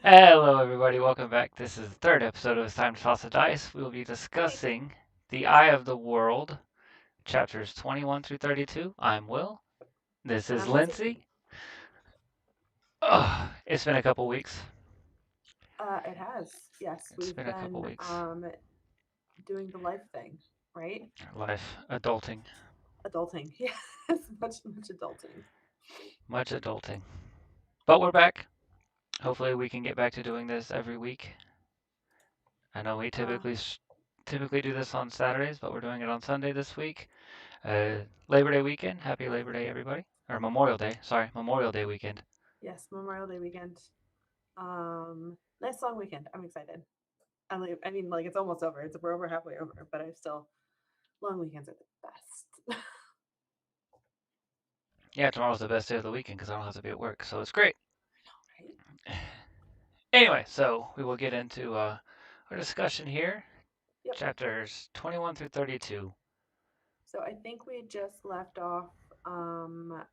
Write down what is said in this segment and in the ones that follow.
Hello, everybody. Welcome back. This is the third episode of It's Time to Toss a Dice. We will be Hey. discussing The Eye of the World, chapters 21 through 32. I'm Will. This And is I'm Lizzie. Lindsay. Oh, it's been a couple weeks. It has. Yes, It's we've been a couple been weeks. doing the life thing, right? Life, adulting, Adulting. Yes, much adulting. much adulting. But we're back. Hopefully, we can get back to doing this every week. I know we Uh, typically do this on Saturdays, but we're doing it on Sunday this week. Labor Day weekend. Happy Labor Day, everybody. Or Memorial Day. Sorry, Memorial Day weekend. yes, Memorial Day weekend. Nice long weekend. I'm excited. I mean, like it's almost over. We're over halfway over, but I still long weekends are the best. Yeah, tomorrow's the best day of the weekend because I don't have to be at work, so it's great. Right? Anyway, so we will get into our discussion here, Yep. chapters 21 through 32. So I think we just left off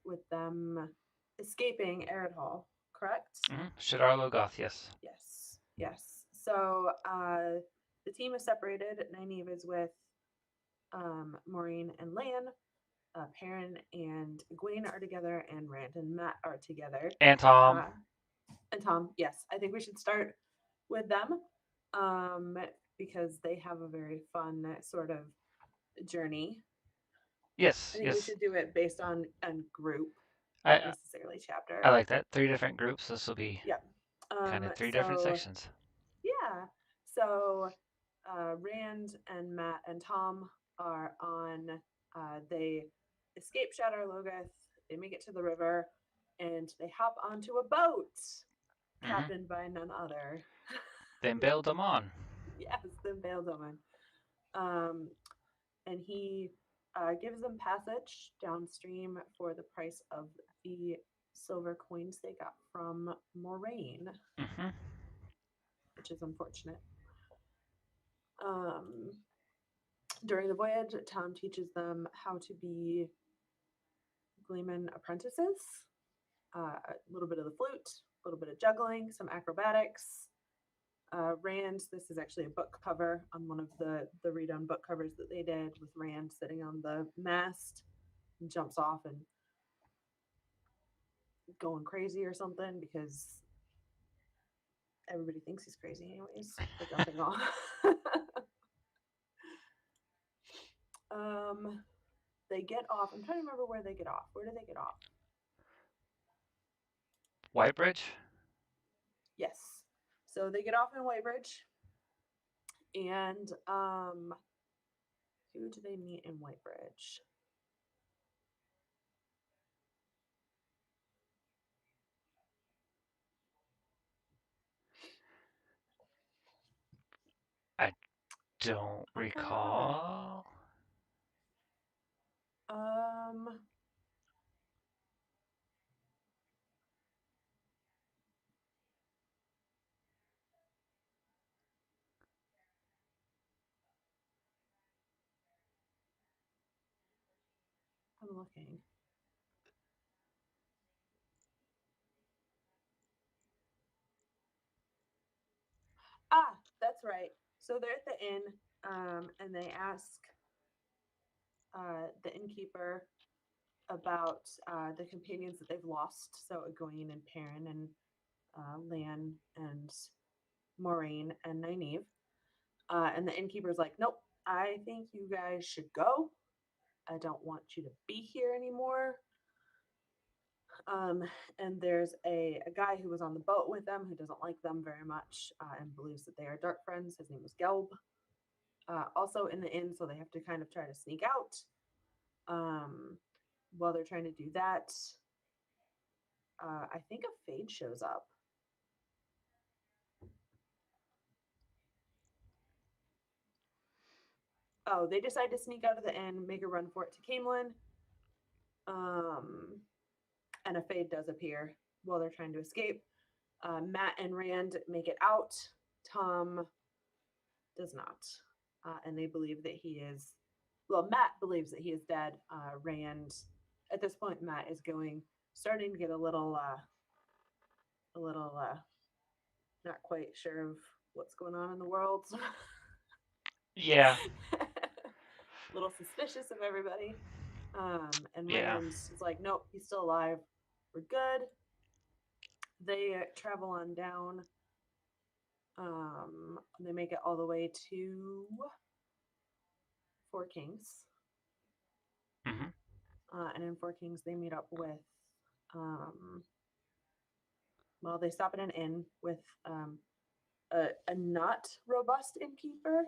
with them escaping Arid Hall, correct? Shadar Logoth, yes. Yes, yes. So the team is separated. Nynaeve is with Maureen and Lan. Perrin and Egwene are together, and Rand and Matt are together. And Tom. Uh, and Tom, yes, I think we should start with them um, because they have a very fun sort of journey. I Yes, think we yes. should do it based on group, not I necessarily I chapter. like that. Three different groups. This will be Yep. kind of three different So sections. yeah. So Rand and Matt and Tom are on. They escape Shadow Logoth. They make it to the river, and they hop onto a boat hmm captained by none other. Then build them on. Yes, the Vale Doman. Um, and he gives them passage downstream for the price of the silver coins they got from Moraine, hmm which is unfortunate. Um, During the voyage, Tom teaches them how to be Gleeman apprentices, a little bit of the flute, a little bit of juggling, some acrobatics. Rand, this is actually a book cover on one of the redone book covers that they did with Rand sitting on the mast and jumps off and going crazy or something because everybody thinks he's crazy anyways for jumping off. um, they get off. I'm trying to remember where they get off. Where do they get off? Whitebridge? Yes. So they get off in Whitebridge, and who do they meet in Whitebridge? I don't I'm trying to remember. recall. Um, I'm looking. Ah, that's right. So they're at the inn, and they ask the innkeeper about the companions that they've lost. So Egwene and Perrin and Lan and Moraine and Nynaeve. And the innkeeper's like, nope, I think you guys should go. I don't want you to be here anymore. Um, and there's a guy who was on the boat with them who doesn't like them very much and believes that they are dark friends. His name is Gelb. Also in the inn, so they have to kind of try to sneak out. Um, while they're trying to do that, I think a Fade shows up. Oh, they decide to sneak out of the inn, make a run for it to Camelin. Um, and a Fade does appear while they're trying to escape. Matt and Rand make it out. Tom does not. And they believe that he is, well, Matt believes that he is dead. Rand, at this point, Matt is starting to get a little not quite sure of what's going on in the world. Yeah, A little suspicious of everybody. And yeah. Rand is like, nope, he's still alive. We're good. They travel on down. They make it all the way to Four Kings. Hmm. And in Four Kings, they meet up with, um, well, they stop at an inn with a not robust innkeeper.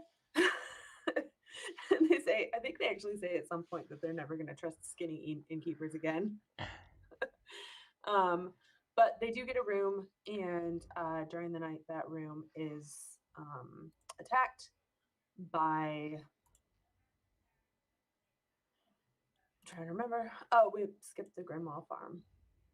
And they say, I think they actually say at some point that they're never going to trust skinny innkeepers again. Um, but they do get a room, and during the night, that room is attacked by. I'm trying to remember. Oh, we skipped the Grinwall farm.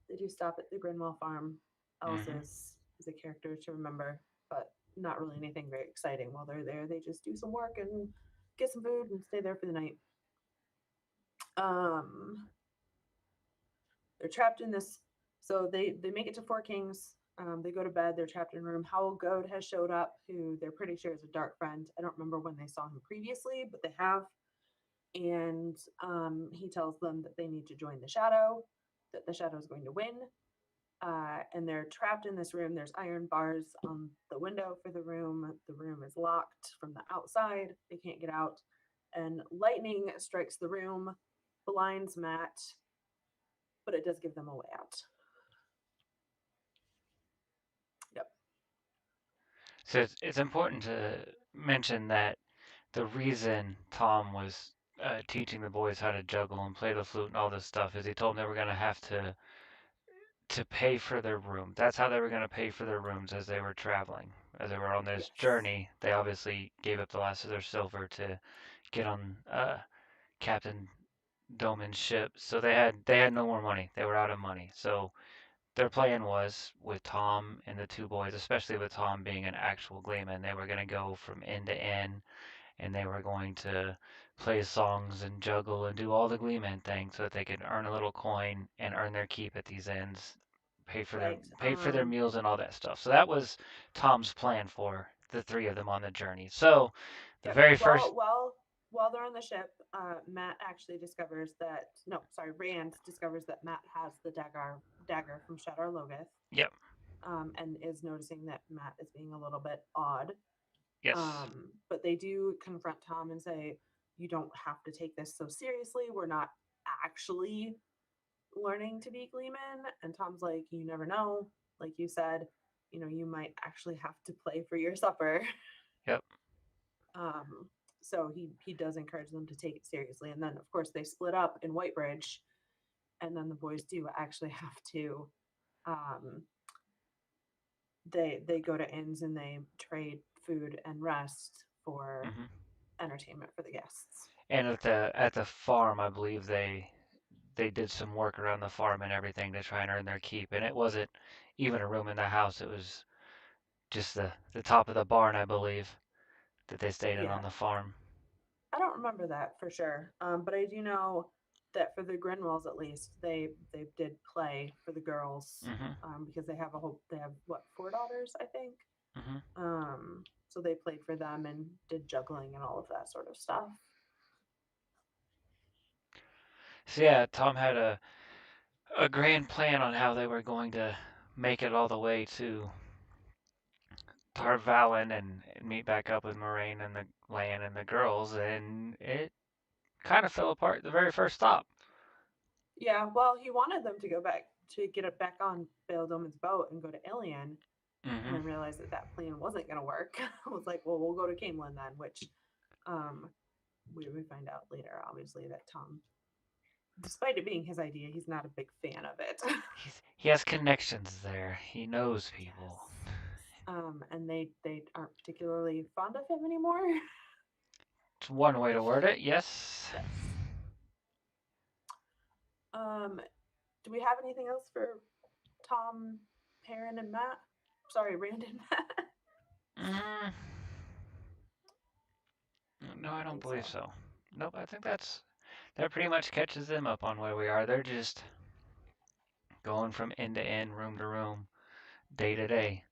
They do stop at the Grinwall farm. Hmm. Elsa is a character to remember, but not really anything very exciting while they're there. They just do some work and get some food and stay there for the night. Um, they're trapped in this. So they make it to Four Kings. They go to bed. They're trapped in a room. Howl Goad has showed up, who they're pretty sure is a dark friend. I don't remember when they saw him previously, but they have. And he tells them that they need to join the Shadow, that the Shadow is going to win. And they're trapped in this room. There's iron bars on the window for the room. The room is locked from the outside. They can't get out. And lightning strikes the room, blinds Matt, but it does give them a way out. Yep. So it's important to mention that the reason Tom was teaching the boys how to juggle and play the flute and all this stuff is he told them they were going to have to pay for their room. That's how they were going to pay for their rooms as they were traveling. As they were on this Yes. journey, they obviously gave up the last of their silver to get on Captain Doman's ship. So they had no more money. They were out of money. So their plan was with Tom and the two boys, especially with Tom being an actual gleeman, they were going to go from inn to inn and they were going to play songs and juggle and do all the Gleeman things so that they could earn a little coin and earn their keep at these inns, pay for their Right. pay for their meals and all that stuff. So that was Tom's plan for the three of them on the journey. So the Yep. very first, While they're on the ship, Matt actually discovers that no, sorry, Rand discovers that Matt has the dagger from Shadar Logoth, yep, and is noticing that Matt is being a little bit odd. yes, But they do confront Tom and say, "You don't have to take this so seriously. We're not actually learning to be Gleeman." And Tom's like, "You never know. Like you said, you might actually have to play for your supper." yep. Um, so he does encourage them to take it seriously. And then of course they split up in Whitebridge, and then the boys do actually have to um, they go to inns and they trade food and rest for Hmm. entertainment for the guests. And at the farm, I believe they did some work around the farm and everything to try and earn their keep. And it wasn't even a room in the house. It was just the top of the barn, I believe, that they stayed in Yeah, on the farm. I don't remember that for sure, but I do know that for the Grinwalls at least they did play for the girls, Hmm. because they have what, four daughters, I think. Hmm. So they played for them and did juggling and all of that sort of stuff. So yeah, Tom had a grand plan on how they were going to make it all the way to Tar Valon and meet back up with Moraine and the Lan and the girls, and it kind of fell apart the very first stop. Yeah, well, he wanted them to go back to get it back on Bail Doman's boat and go to Ilion, and Hmm. then realized that that plan wasn't going to work. I was like, well, we'll go to Camelin then, which um, we find out later, obviously, that Tom, despite it being his idea, he's not a big fan of it. He has connections there. He knows people. Yes. And they aren't particularly fond of him anymore. It's one way to word it. Yes. Yes. Um, do we have anything else for Tom, Perrin, and Matt? Sorry, Rand and Matt. Mm, no, I I don't don't think believe so. so. Nope. I think that pretty much catches them up on where we are. They're just going from inn to inn, room to room, day to day.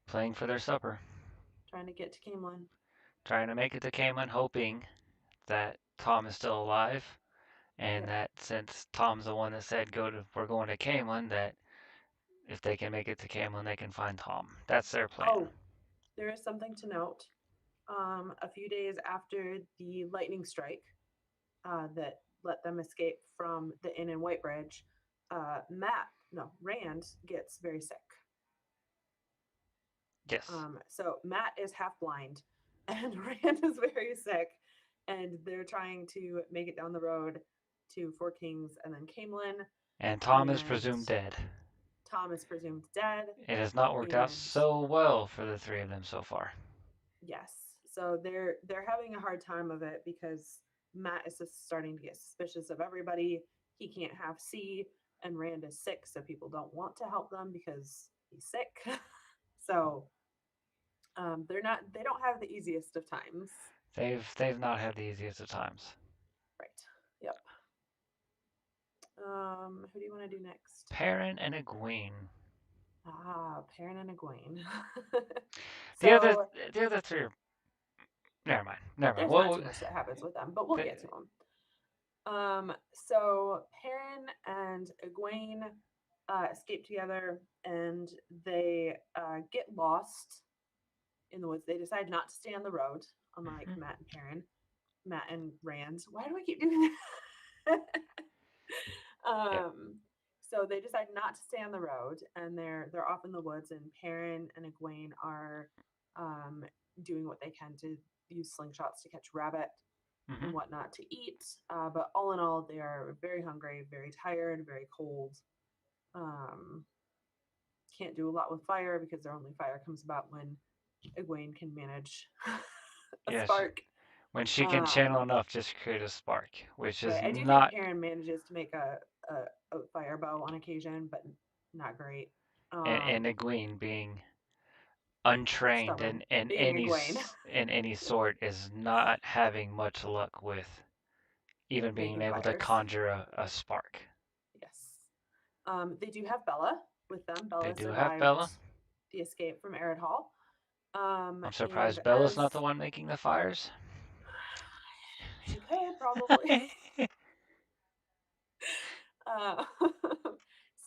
Playing for their supper. trying to get to Camelin. Trying to make it to Camelin, hoping that Tom is still alive, and Yep. that since Tom's the one that said we're going to Camelin, that if they can make it to Camelin, they can find Tom. That's their plan. Oh, there is something to note. A few days after the lightning strike that let them escape from the inn in Whitebridge, Rand gets very sick. Yes. So Matt is half blind, and Rand is very sick, and they're trying to make it down the road to Four Kings and then Camelin. And Tom is presumed dead. Tom is presumed dead. It has not worked out so well for the three of them so far. Yes. So they're having a hard time of it because Matt is just starting to get suspicious of everybody. He can't have C, and Rand is sick, so people don't want to help them because he's sick. So they don't have the easiest of times. They've not had the easiest of times. Right. Yep. Who do you want to do next? Perrin and Egwene. Perrin and Egwene. The other three are. Never mind. There's not too much that happens with them, but we'll get to them. So Perrin and Egwene escape together, and they get lost in the woods. They decide not to stay on the road, unlike Matt and Rand. Why do I keep doing that? So they decide not to stay on the road, and they're off in the woods. And Perrin and Egwene are doing what they can to use slingshots to catch rabbit and whatnot to eat. But all in all, they are very hungry, very tired, very cold. Can't do a lot with fire because their only fire comes about when Egwene can manage a spark. When she can channel enough just to create a spark, which is I do not. think Perrin manages to make a fire bow on occasion, but not great. And Egwene being untrained in any sort is not having much luck with even being able to conjure a spark. Yes. They do have Bella with them. They do have Bella. The escape from Eredhall. I'm surprised Bella's not the one making the fires. She could probably.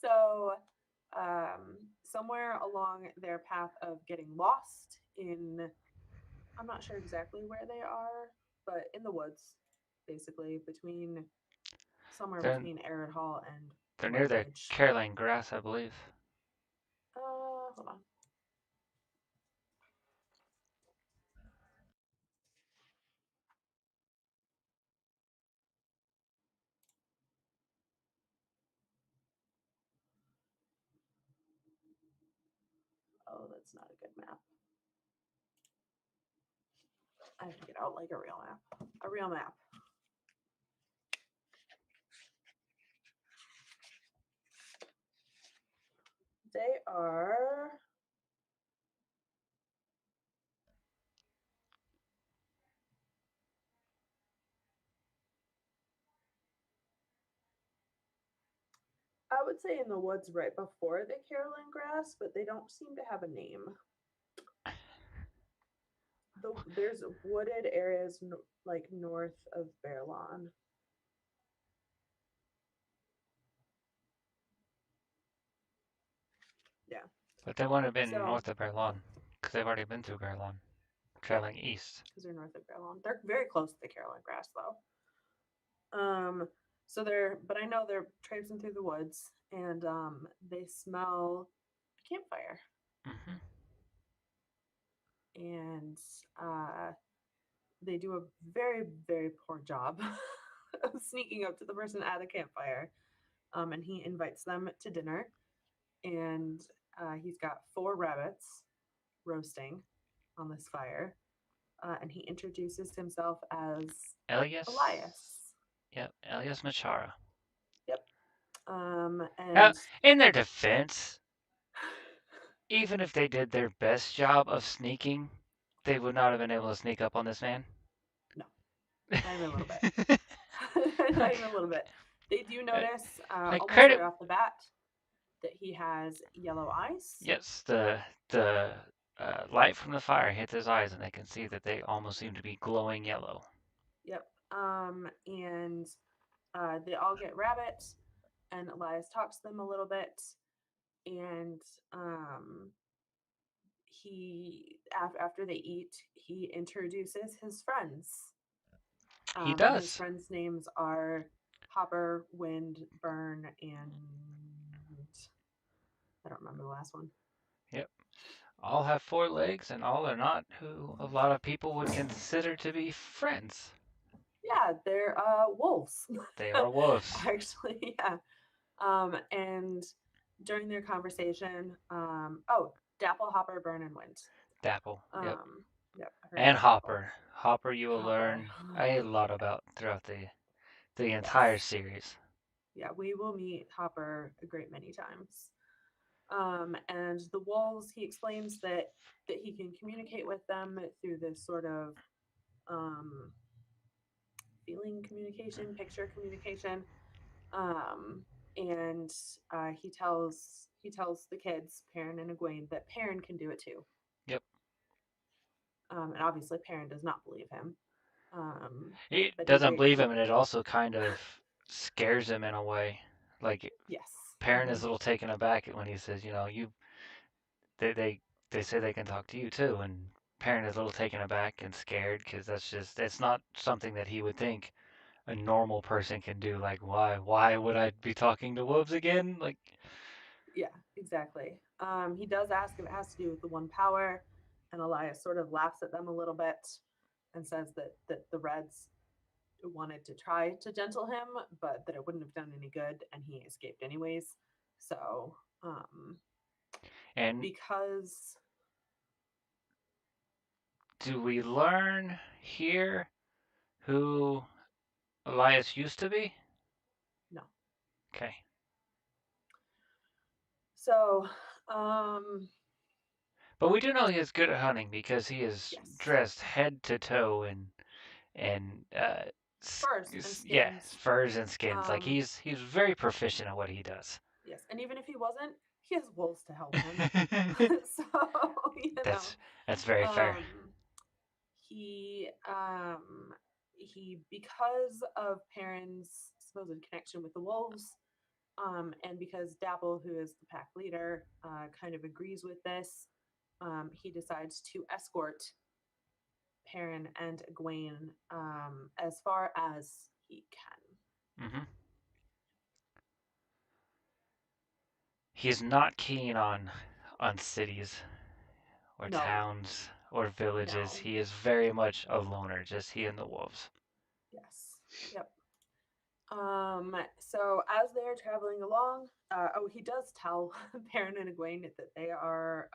So somewhere along their path of getting lost I'm not sure exactly where they are, but in the woods, basically, between Eredhall and they're near the Caroline Grass, I believe. Hold on. Oh, that's not a good map. I have to get out like a real map. A real map. They are. I would say in the woods right before the Caroline Grass, but they don't seem to have a name. There's wooded areas like north of Baerlon. Yeah. But they wouldn't have been north of Baerlon because they've already been through Baerlon, traveling east. Because they're north of Baerlon. They're very close to the Caroline Grass, though. But I know they're traipsing through the woods, and they smell a campfire. And they do a very, very poor job of sneaking up to the person at a campfire. And he invites them to dinner, and he's got 4 rabbits roasting on this fire. And he introduces himself as Elias. Yep, Elias Machara. Yep. And in their defense, even if they did their best job of sneaking, they would not have been able to sneak up on this man. No, not even a little bit. Not even a little bit. They do notice almost right off the bat that he has yellow eyes. Yes, the light from the fire hits his eyes, and they can see that they almost seem to be glowing yellow. Yep. And they all get rabbit, and Elias talks to them a little bit, and um, after they eat, he introduces his friends, He and his does. friends' names are Hopper, Wind, Burn, and I don't remember the last one. Yep. All have four legs, and all are not who a lot of people would consider to be friends. Yeah, they're wolves. They are wolves. Actually, yeah. And during their conversation, Dapple, Hopper, Burn, and Wind. Dapple. Yep. Um, yep, I And forgot Dapple. Hopper. Hopper you will Hopper. learn a lot about throughout the entire Yes. series. Yeah, we will meet Hopper a great many times. And the wolves, he explains that he can communicate with them through this sort of um, feeling communication, picture communication. Um, and he tells the kids, Perrin and Egwene, that Perrin can do it too. Yep. And obviously, Perrin does not believe him. Um, He but doesn't believe him, and it also kind of scares him in a way. Like yes, Perrin is a little taken aback when he says, you they they they say they can talk to you too, and Perrin is a little taken aback and scared because it's not something that he would think a normal person can do. Like why would I be talking to wolves again? Like yeah, exactly. He does ask if it has to do with the one power, and Elias sort of laughs at them a little bit and says that the Reds wanted to try to gentle him, but that it wouldn't have done any good, and he escaped anyways. So, and because do we learn here who Elias used to be? no, Okay. so um, But we do know he is good at hunting because he is yes, dressed head to toe in furs and yeah, skins. furs and skins. Like Um, he's very proficient at what he does. yes, and even if he wasn't, he has wolves to help him. So know, that's that's very fair. um, he because of Perrin's supposed connection with the wolves, and because Dapple, who is the pack leader, kind of agrees with this, he decides to escort Perrin and Egwene as far as he can. Hmm. He's not keen on cities or No, towns or villages. no, He is very much a loner, just he and the wolves. yes, yep. So as they're traveling along, he does tell Perrin and Egwene that they are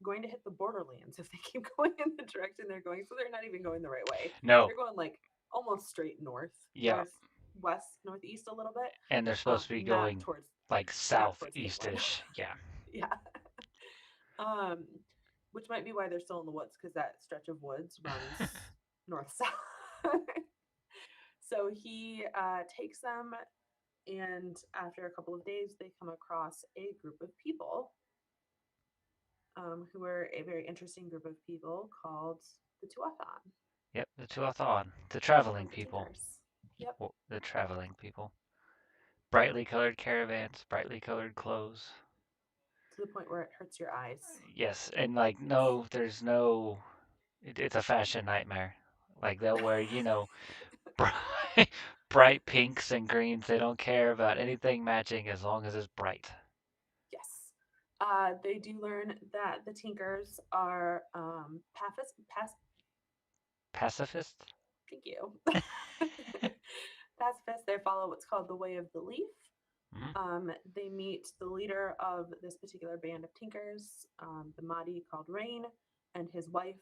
going to hit the borderlands if they keep going in the direction they're going. So they're not even going the right way. No, They're going like almost straight yeah, northeast a little bit, and they're supposed to be not going towards like Caitlin. southeastish. Yeah. Yeah. Um, which might be why they're still in the woods because that stretch of woods runs north south. So he takes them, and after a couple of days, they come across a group of people who are a very interesting group of people called the Tuathan, Yep, the Tuatha, the traveling or the people. Tinkers. Yep, The traveling people. Brightly colored caravans, brightly colored clothes. to the point where it hurts your eyes. Yes, and like no, there's no. It's a fashion nightmare. Like they'll wear, bright, bright pinks and greens. They don't care about anything matching as long as it's bright. Yes. They do learn that the Tinkers are Pacifist? thank you. Pacifists. They follow what's called the Way of the Leaf. Hmm. They meet the leader of this particular band of Tinkers, the Mahdi called Rain, and his wife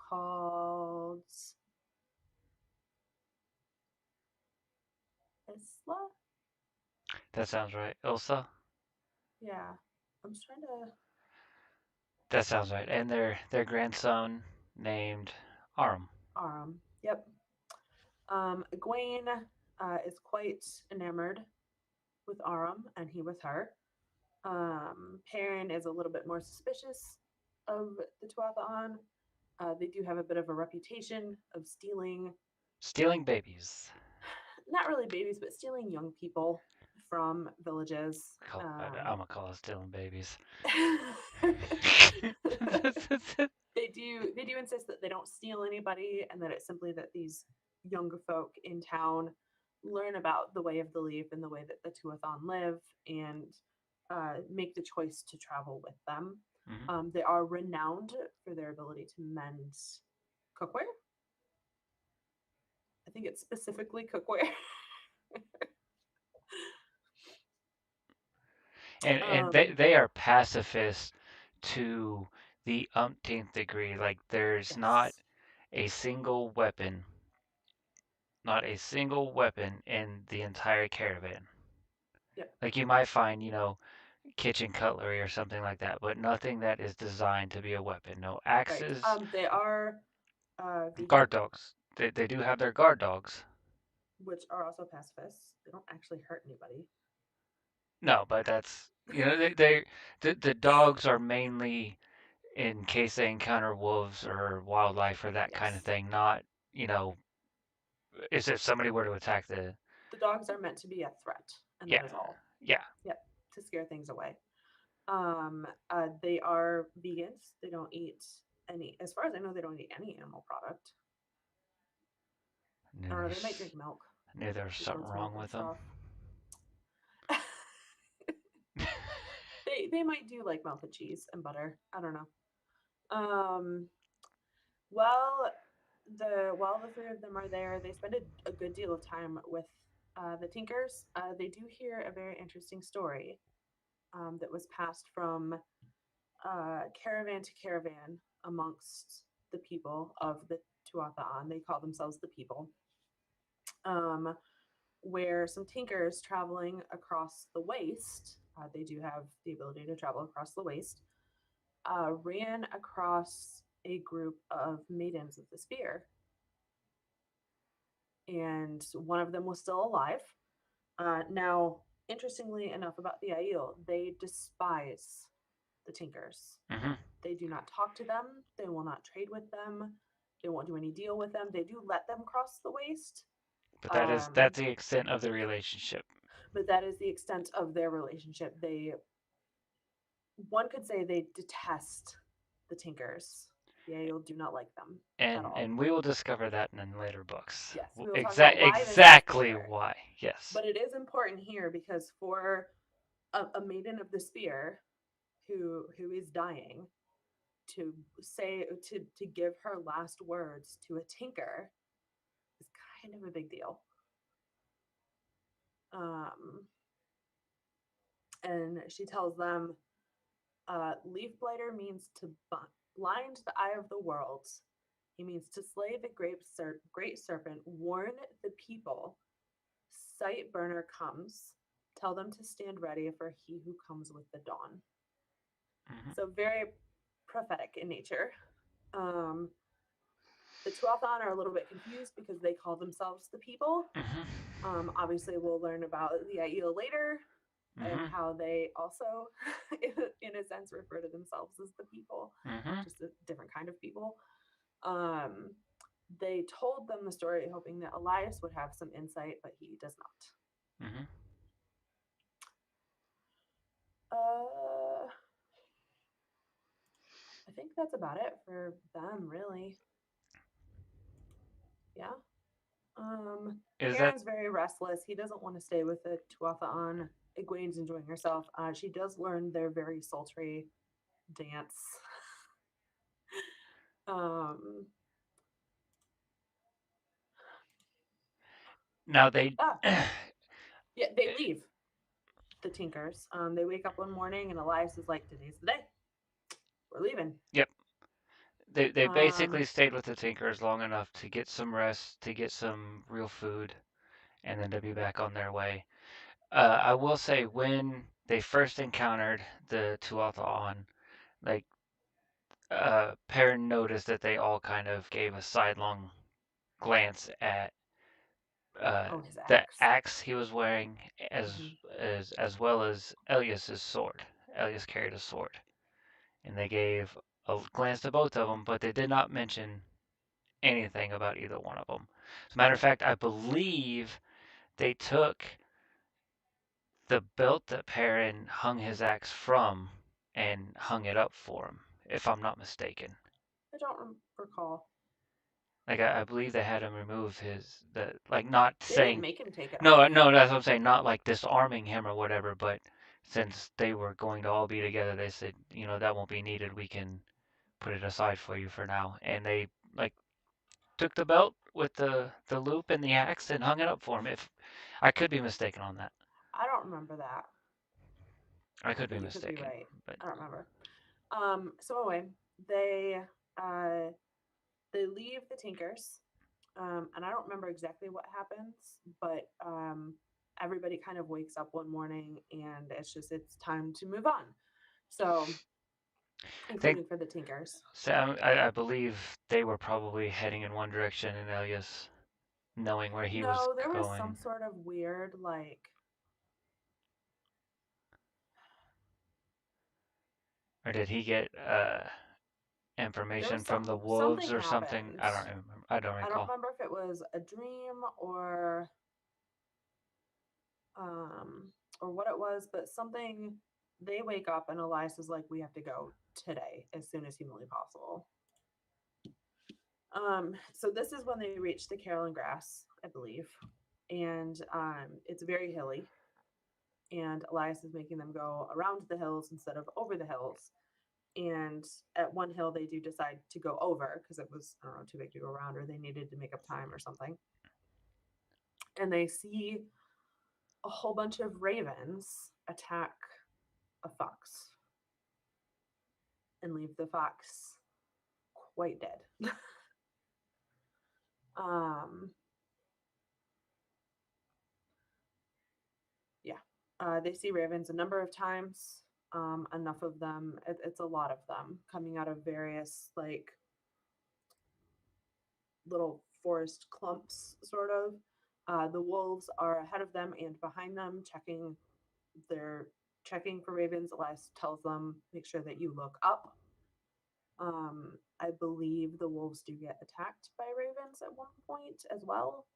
called Isla. That sounds right. Ilsa? Yeah, I'm just trying to That sounds right. And their grandson named Arum. Yep. Egwene is quite enamored with Aram, and he with her. Perrin is a little bit more suspicious, of the Tuatha'an. They do have a bit of a reputation of stealing, Stealing babies. not really babies, but stealing young people from villages. I'm gonna call it stealing babies. They do insist that they don't steal anybody, and that it's simply that these young folk in town learn about the way of the leaf and the way that the Tuathan live, and make the choice to travel with them. Mhm. They are renowned for their ability to mend cookware. I think it's specifically cookware. And um, they are pacifists to the umpteenth degree. Like there's not yes. a single weapon, not a single weapon in the entire caravan. Yep. Like you might find, kitchen cutlery or something like that, but nothing that is designed to be a weapon. No Right. axes, They are vegan, guard dogs. They do have their guard dogs. which are also pacifists. They don't actually hurt anybody. No, but that's the dogs are mainly in case they encounter wolves or wildlife or that kind of Yes. thing. Not you know, as if somebody were to attack the The dogs are meant to be a threat, and yeah that is all. yeah. Yep, to scare things away. They are vegans. They don't eat any, as far as I know, they don't eat any animal product. I I knew don't know. They might there's drink milk, I knew there was like something goat's milk wrong and with them. stuff. They might do like melted cheese and butter. I don't know. Um, well, the while the three of them are there, they spend a good deal of time with the Tinkers. They do hear a very interesting story that was passed from caravan to caravan amongst the people of the Tuatha'an. They call themselves the people. Um, where some tinkers traveling across the waste, they do have the ability to travel across the waste, ran across a group of maidens of the spear. And one of them was still alive. Now, interestingly enough, about the Aiel, they despise the Tinkers. Hmm. They do not talk to them. They will not trade with them. They won't do any deal with them. They do let them cross the waste, But um, that's the extent of the relationship. but that is the extent of their relationship. They, one could say, they detest the Tinkers. The Aiel do not like them at all. And we will discover that in later books. Yes, we will talk about why this is Exactly later. why. Yes. But it is important here because for a maiden of the spear who is dying, to say to give her last words to a tinker is kind of a big deal. Um, and she tells them, Leaf Blighter means to blind the eye of the world. He means to slay the great serpent, warn the people. Sight Burner comes. Tell them to stand ready for he who comes with the dawn. Hmm. So very prophetic in nature. Um, the Tuathan are a little bit confused because they call themselves the people. Hmm. Obviously, we'll learn about the Aiel later and Hmm. how they also, in a sense, refer to themselves as the people, Hmm. just a different kind of people. Um, they told them the story hoping that Elias would have some insight, but he does not. Hmm. Uh, I think that's about it for them, really. Yeah. Is that Kieran's very restless. He doesn't want to stay with the Tuatha. Egwene's enjoying herself. She does learn their very sultry dance. um, now they? ah, yeah, they leave the Tinkers. They wake up one morning and Elias is like, "Today's the day. We're leaving." Yep. They Um, basically stayed with the Tinkers long enough to get some rest, to get some real food, and then to be back on their way. I will say when they first encountered the Tuatha, like Perrin noticed that they all kind of gave a sidelong glance at uh, oh, his the axe. axe he was wearing, Mm-hmm. as well as Elias's sword. Elias carried a sword, and they gave glanced at both of them, but they did not mention anything about either one of them. As a matter of fact, I believe they took the belt that Perrin hung his axe from and hung it up for him, if I'm not mistaken. I don't recall. Like I believe they had him remove like not They didn't saying make him take it no, off. no, that's what I'm saying, not like disarming him or whatever, but since they were going to all be together, they said, that won't be needed. We can put it aside for you for now. And they like took the belt with the loop and the axe and hung it up for him. If I could be mistaken on that, I don't remember that, I could be but you could be mistaken, right. but I don't remember. So anyway, they uh, they leave the Tinkers, and I don't remember exactly what happens, but everybody kind of wakes up one morning and it's time to move on. So, I think including for the Tinkers. Sam, I believe they were probably heading in one direction, and Elias, knowing where he was No, there was some going, sort of weird like or did he get there information was from the something wolves or something? happened. I don't remember. I don't I don't recall. remember if it was a dream um or what it was, but something they wake up and Elias is like, we have to go today as soon as humanly possible. So this is when they reach the Carolyn Grass, I believe. And it's very hilly. And Elias is making them go around the hills instead of over the hills. And at one hill, they do decide to go over because it was, I don't know, too big to go around, or they needed to make up time or something. And they see a whole bunch of ravens attack a fox and leave the fox quite dead. um, yeah, they see ravens a number of times. Enough of them, it's a lot of them coming out of various like little forest clumps, sort of. The wolves are ahead of them and behind them, they're checking for ravens. Elias tells them, make sure that you look up. I believe the wolves do get attacked by ravens at one point as well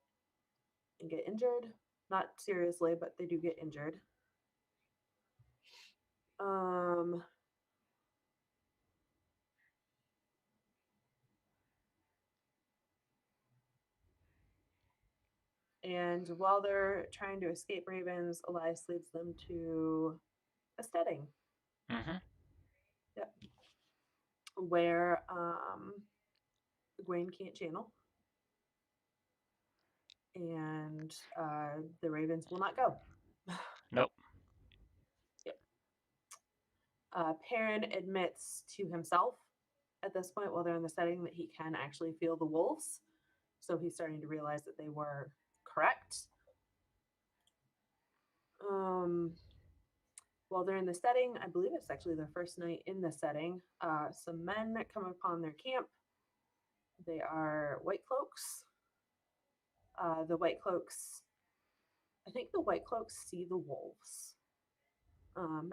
and get injured. Not seriously, but they do get injured. Um, and while they're trying to escape ravens, Elias leads them to a steading. Mm-hmm. Yep. Where Egwene can't channel, and the ravens will not go. Nope. Yep. Perrin admits to himself at this point, while they're in the setting, that he can actually feel the wolves. So he's starting to realize that they were correct. Um, while they're in the setting, I believe it's actually their first night in the setting, some men come upon their camp. They are white cloaks. The white cloaks, I think the white cloaks see the wolves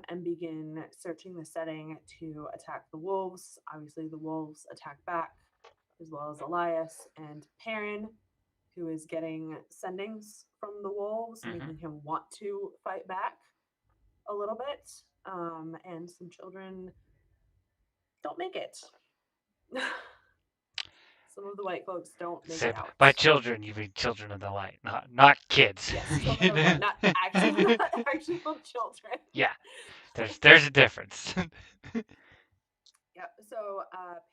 and begin searching the setting to attack the wolves. Obviously, the wolves attack back, as well as Elias and Perrin, who is getting sendings from the wolves, Mm-hmm. making him want to fight back a little bit. And some children don't make it. Some of the white folks don't make So it out. by children, you mean children of the light, not kids. Yes, children of light, not actual children. Yeah, there's a difference. Yep. So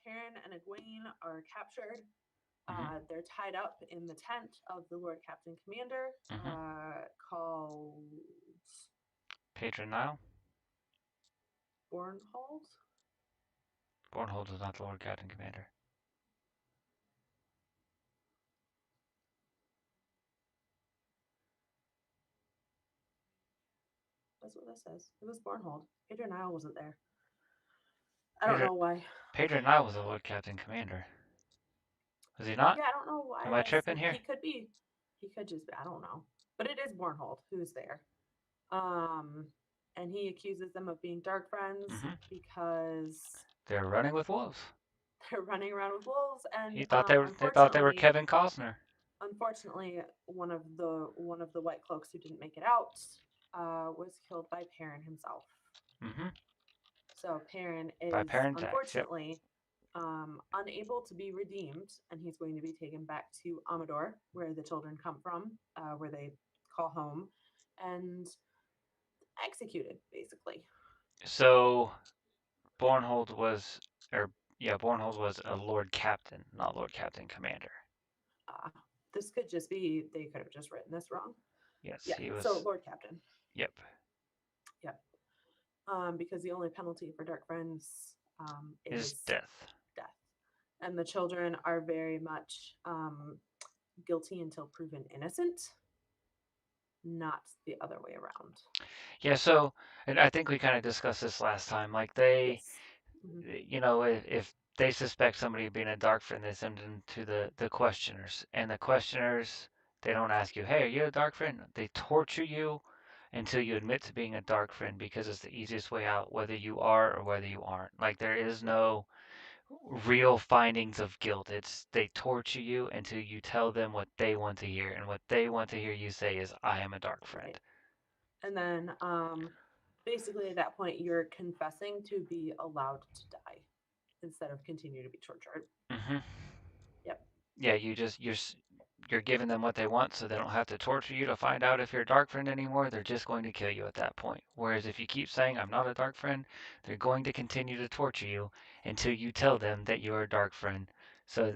Perrin and Egwene are captured. Mm-hmm. They're tied up in the tent of the Lord Captain Commander, Mm-hmm. called Patron Nile. Bornhold. Bornhold is not the Lord Captain Commander. That's what this says. It was Bornhold. Adrian Nile wasn't there. I don't Patron know why. Patron Nile was the Lord Captain Commander. Was he not? Yeah, I don't know why Am I this. tripping here? He could be. He could just be. I don't know. But it is Bornhold who's there. Um, and he accuses them of being dark friends Mm-hmm. because They're running with wolves. They're running around with wolves, He and thought they thought they were Kevin Costner. unfortunately, one of the white cloaks who didn't make it out was killed by Perrin himself. Mm-hmm. So Perrin By is Parentax. Yep. unfortunately unable to be redeemed, and he's going to be taken back to Amador, where the children come from, where they call home, and executed, basically. So Bornhold was, or yeah, Bornhold was a Lord Captain, not Lord Captain Commander. Uh, this could just be, they could have just written this wrong. Yes, Yeah, he so was. Lord Captain. Yep. Yep. Because the only penalty for Dark Friends His is death. death. And the children are very much guilty until proven innocent, not the other way around. Yeah. So, and I think we kind of discussed this last time. Like Yes. Mm-hmm. if they suspect somebody of being a dark friend, they send them to the questioners, and the questioners they don't ask you, "Hey, are you a dark friend?" They torture you until you admit to being a dark friend because it's the easiest way out, whether you are or whether you aren't. Like there is no real findings of guilt. It's they torture you until you tell them what they want to hear, and what they want to hear you say is, "I am a dark friend." Right. And then basically at that point, you're confessing to be allowed to die instead of continue to be tortured. Hmm. Yep. Yeah, you're giving them what they want, so they don't have to torture you to find out if you're a dark friend anymore. They're just going to kill you at that point. Whereas if you keep saying I'm not a dark friend, they're going to continue to torture you until you tell them that you're a dark friend. So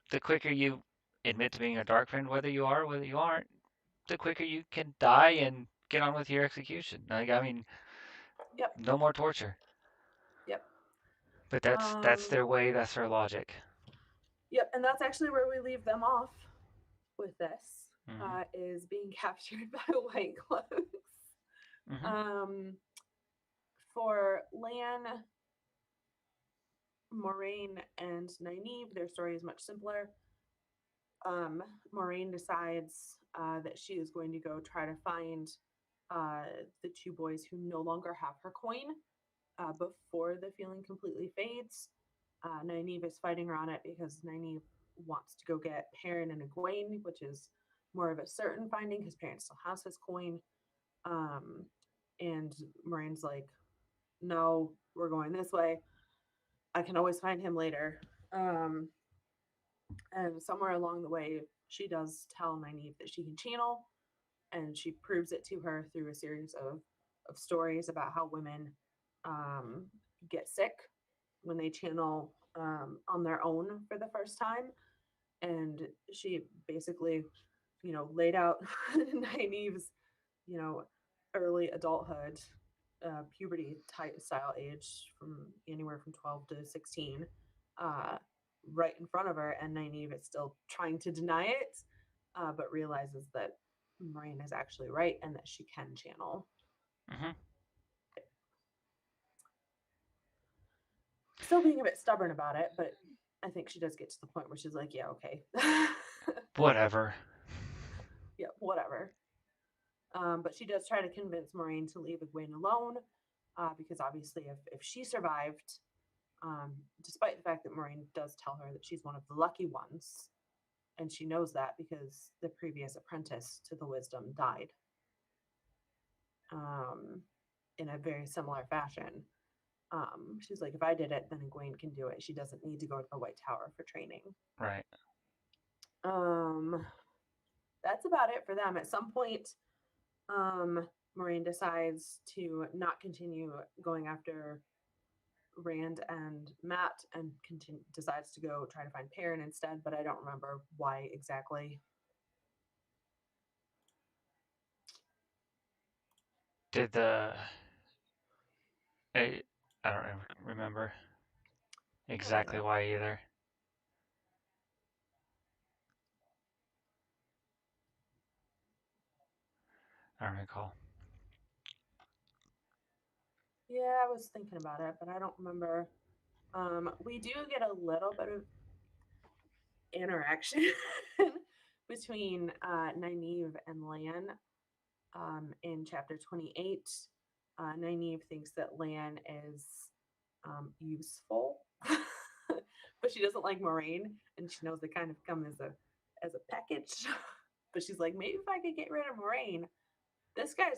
the quicker you admit to being a dark friend, whether you are or whether you aren't, the quicker you can die and get on with your execution. Like I mean, Yep. no more torture. Yep. But that's their way. That's their logic. Yep. And that's actually where we leave them off with this, Hmm. is being captured by white cloaks. Hmm. Um, for Lan, Moraine, and Nynaeve, their story is much simpler. Moraine decides that she is going to go try to find uh, the two boys who no longer have her coin before the feeling completely fades. Nynaeve is fighting her on it because Nynaeve wants to go get Perrin and Egwene, which is more of a certain finding because Perrin still has his coin. Um, and Moraine's like, no, we're going this way. I can always find him later. Um, and somewhere along the way, she does tell Nynaeve that she can channel, and she proves it to her through a series of stories about how women um, get sick when they channel on their own for the first time. And she basically, laid out Nynaeve's, you know, early adulthood, puberty type style age from anywhere from 12 to 16, uh, right in front of her. And Nynaeve is still trying to deny it, but realizes that Moraine is actually right and that she can channel. Hmm. Still being a bit stubborn about it, but I think she does get to the point where she's like, yeah, okay. Whatever. Yeah, whatever. But she does try to convince Moraine to leave Egwene alone, because obviously, if she survived, despite the fact that Moraine does tell her that she's one of the lucky ones, and she knows that because the previous apprentice to the wisdom died um, in a very similar fashion. She's like, if I did it, then Egwene can do it. She doesn't need to go to the White Tower for training. Right. Um, that's about it for them. At some point, Moraine decides to not continue going after Rand and Matt and decides to go try to find Perrin instead, but I don't remember why exactly. Did I, I don't remember exactly Yeah. why either. I don't recall. Yeah, I was thinking about it, but I don't remember. We do get a little bit of interaction between Nynaeve and Lan in chapter 28. Nynaeve thinks that Lan is useful, but she doesn't like Moraine, and she knows they kind of come as a package. But she's like, maybe if I could get rid of Moraine, this guy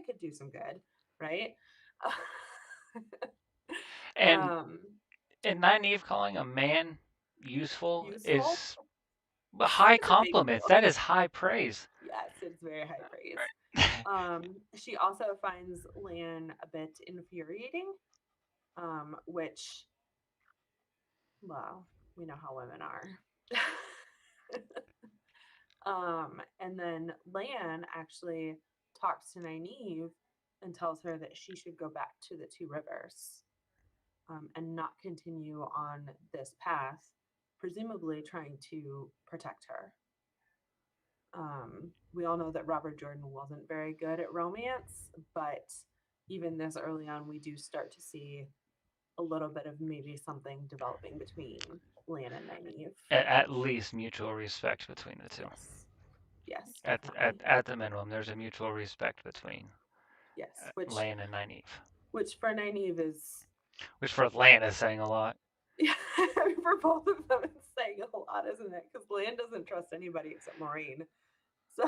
could do some good, right? And um, and Nynaeve calling a man useful useful. is high It's a big compliments. deal. That is high praise. Yes, it's very high praise. She also finds Lan a bit infuriating, which, well, we know how women are. And then Lan actually talks to Nynaeve and tells her that she should go back to the Two Rivers, and not continue on this path, presumably trying to protect her. We all know that Robert Jordan wasn't very good at romance, but even this early on, we do start to see a little bit of maybe something developing between Lan and Nynaeve. At least mutual respect between the two. Yes, yes, At, definitely. at the minimum, there's a mutual respect between Yes, Lan and Nynaeve, which for Nynaeve is, which for Lan is saying a lot. yeah, for both of them, it's saying a lot, isn't it? Because Lan doesn't trust anybody except Moraine. So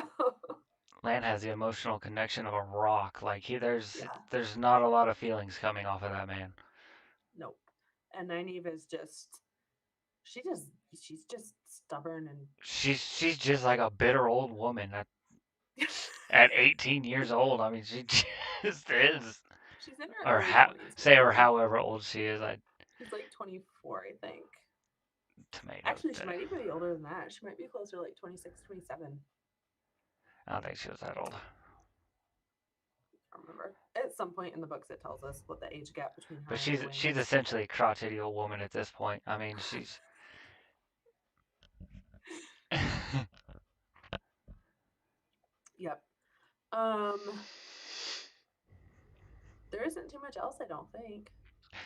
Lan has the emotional connection of a rock. Like yeah, there's not a lot of feelings coming off of that man. nope. And Nynaeve is just, she just, she's just stubborn and She's just like a bitter old woman at 18 years old. I mean, she just is. she's in her Or early 20s say her now. however old she is. I She's like 24, I think. tomato. Actually, she might even be older than that. She might be closer to like 26, 27. I don't think she was that old. I don't remember. At some point in the books, it tells us what the age gap between her But and Egwene she's is. essentially a crotchety old woman at this point. I mean, she's Yep. Um, there isn't too much else, I don't think.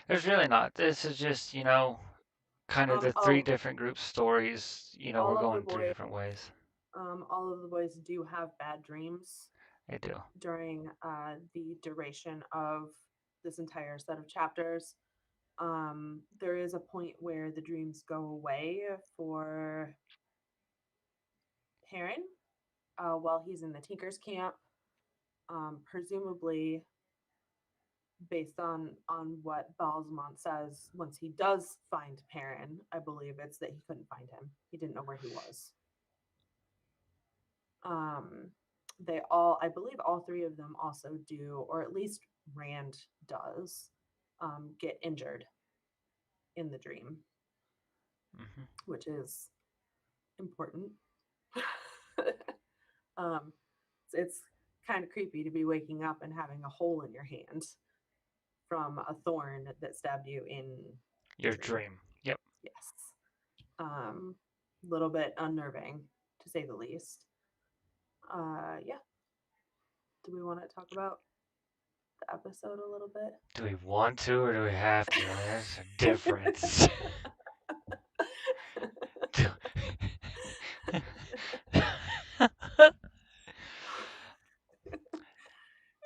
there's really not. This is just kind of the three Oh, different group stories. We're all of the going three boys, different ways. all of the boys do have bad dreams They do. during the duration of this entire set of chapters. There is a point where the dreams go away for Perrin while he's in the Tinker's camp. Presumably, based on what Balsamont says, once he does find Perrin, I believe it's that he couldn't find him. He didn't know where he was. Um, they all, I believe, all three of them also do, or at least Rand does, get injured in the dream, Hmm. which is important. um, it's kind of creepy to be waking up and having a hole in your hand from a thorn that stabbed you in the Your dream. dream. Yep. Yes. Little bit unnerving to say the least. Yeah. Do we want to talk about the episode a little bit? Do we want to or do we have to? There's a difference.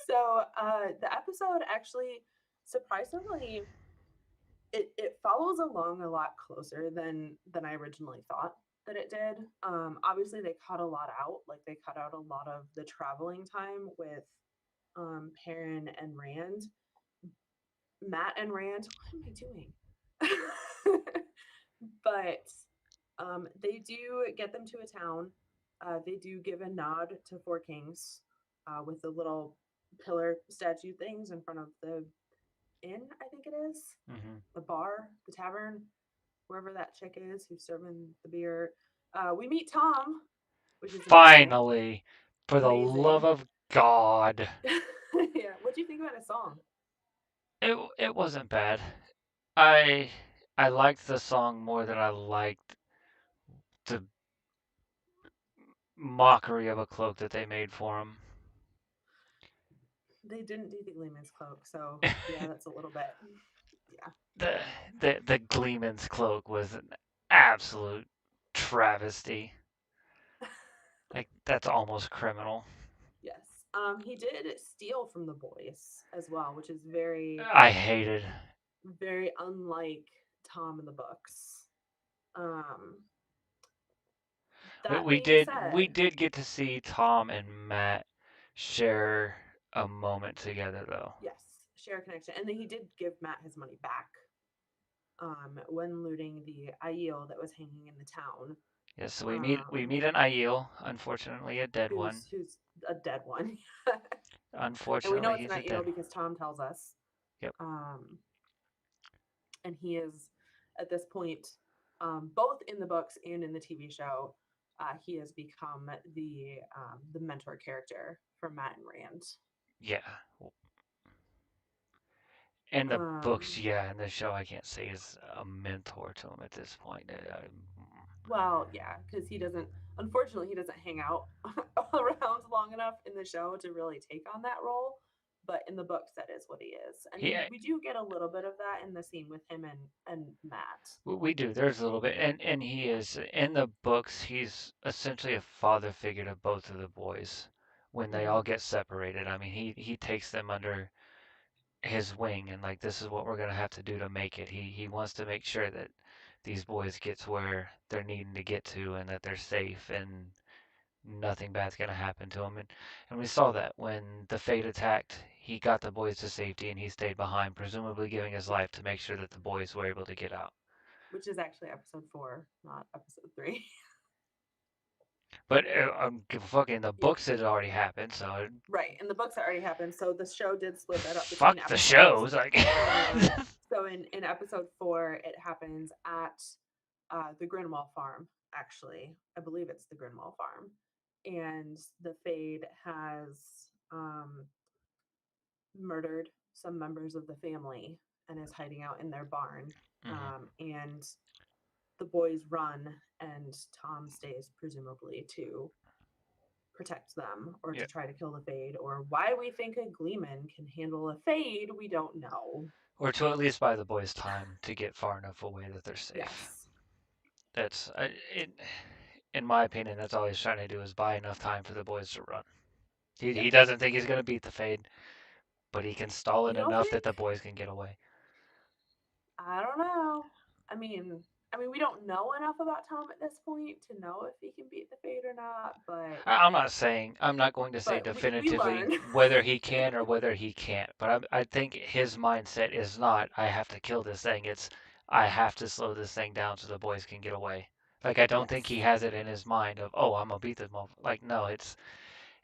So the episode actually surprisingly it follows along a lot closer than I originally thought that it did. Obviously they cut a lot out, like they cut out a lot of the traveling time with Perrin and Rand. Mat and Rand, what am I doing? But they do get them to a town. They do give a nod to Four Kings with the little pillar statue things in front of the inn, I think it is, Hmm. the bar, the tavern, wherever that chick is who's serving the beer. We meet Tom, which is amazing. Finally, for the love Amazing. of God. Yeah. What do you think about his song? It wasn't bad. I I liked the song more than I liked the mockery of a cloak that they made for him. They didn't do the Gleeman's cloak, so yeah, that's a little bit. Yeah. the the Gleeman's cloak was an absolute travesty. Like that's almost criminal. Yes. He did steal from the boys as well, which is very I hated. very unlike Tom in the books. Um, We, that we being did we said, did get to see Tom and Matt share a moment together though. yes, share a connection. And then he did give Matt his money back when looting the Aiel that was hanging in the town. Yes, so we Um, meet an Aiel, unfortunately a dead one. who's a dead one. And we know Unfortunately, it's he's a not dead Eel one. because Tom tells us. Yep. Um, and he is at this point, both in the books and in the TV show, he has become the mentor character for Matt and Rand. Yeah. In the books, Um, yeah. In the show, I can't say he's a mentor to him at this point. well, yeah, because he doesn't. Unfortunately, he doesn't hang out around long enough in the show to really take on that role. But in the books, that is what he is, and he we do get a little bit of that in the scene with him and Matt. we do. There's a little bit, and he is in the books. He's essentially a father figure to both of the boys when they all Hmm. get separated. I mean, he takes them under his wing and like this is what we're gonna have to do to make it. He wants to make sure that these boys get to where they're needing to get to and that they're safe and nothing bad's gonna happen to them. And we saw that when the Fate attacked, he got the boys to safety and he stayed behind, presumably giving his life to make sure that the boys were able to get out. Which is actually episode 4, not episode 3. But fucking the Yeah, books it already happened, so right. And the books that already happened, so the show did split that up between fuck the episodes. shows. Like, So in episode 4, it happens at the Grinwall farm. Actually, I believe it's the Grinwall farm, and the Fade has um, murdered some members of the family and is hiding out in their barn. mhm, And the boys run, and Tom stays presumably to protect them or yeah, to try to kill the Fade, or why we think a Gleeman can handle a Fade, we don't know. or to at least buy the boys time to get far enough away that they're safe. Yes. That's it. In my opinion, that's all he's trying to do is buy enough time for the boys to run. Yeah. He doesn't think he's gonna beat the Fade, but he can stall You it don't enough that think? the boys can get away. I don't know. I mean, we don't know enough about Tom at this point to know if he can beat the Fade or not, I'm not going to say but we definitively learn. whether he can or whether he can't, but I think his mindset is not I have to kill this thing. It's I have to slow this thing down so the boys can get away. Like I don't think he Yes. has it in his mind of oh I'm gonna beat this mother. Like no, it's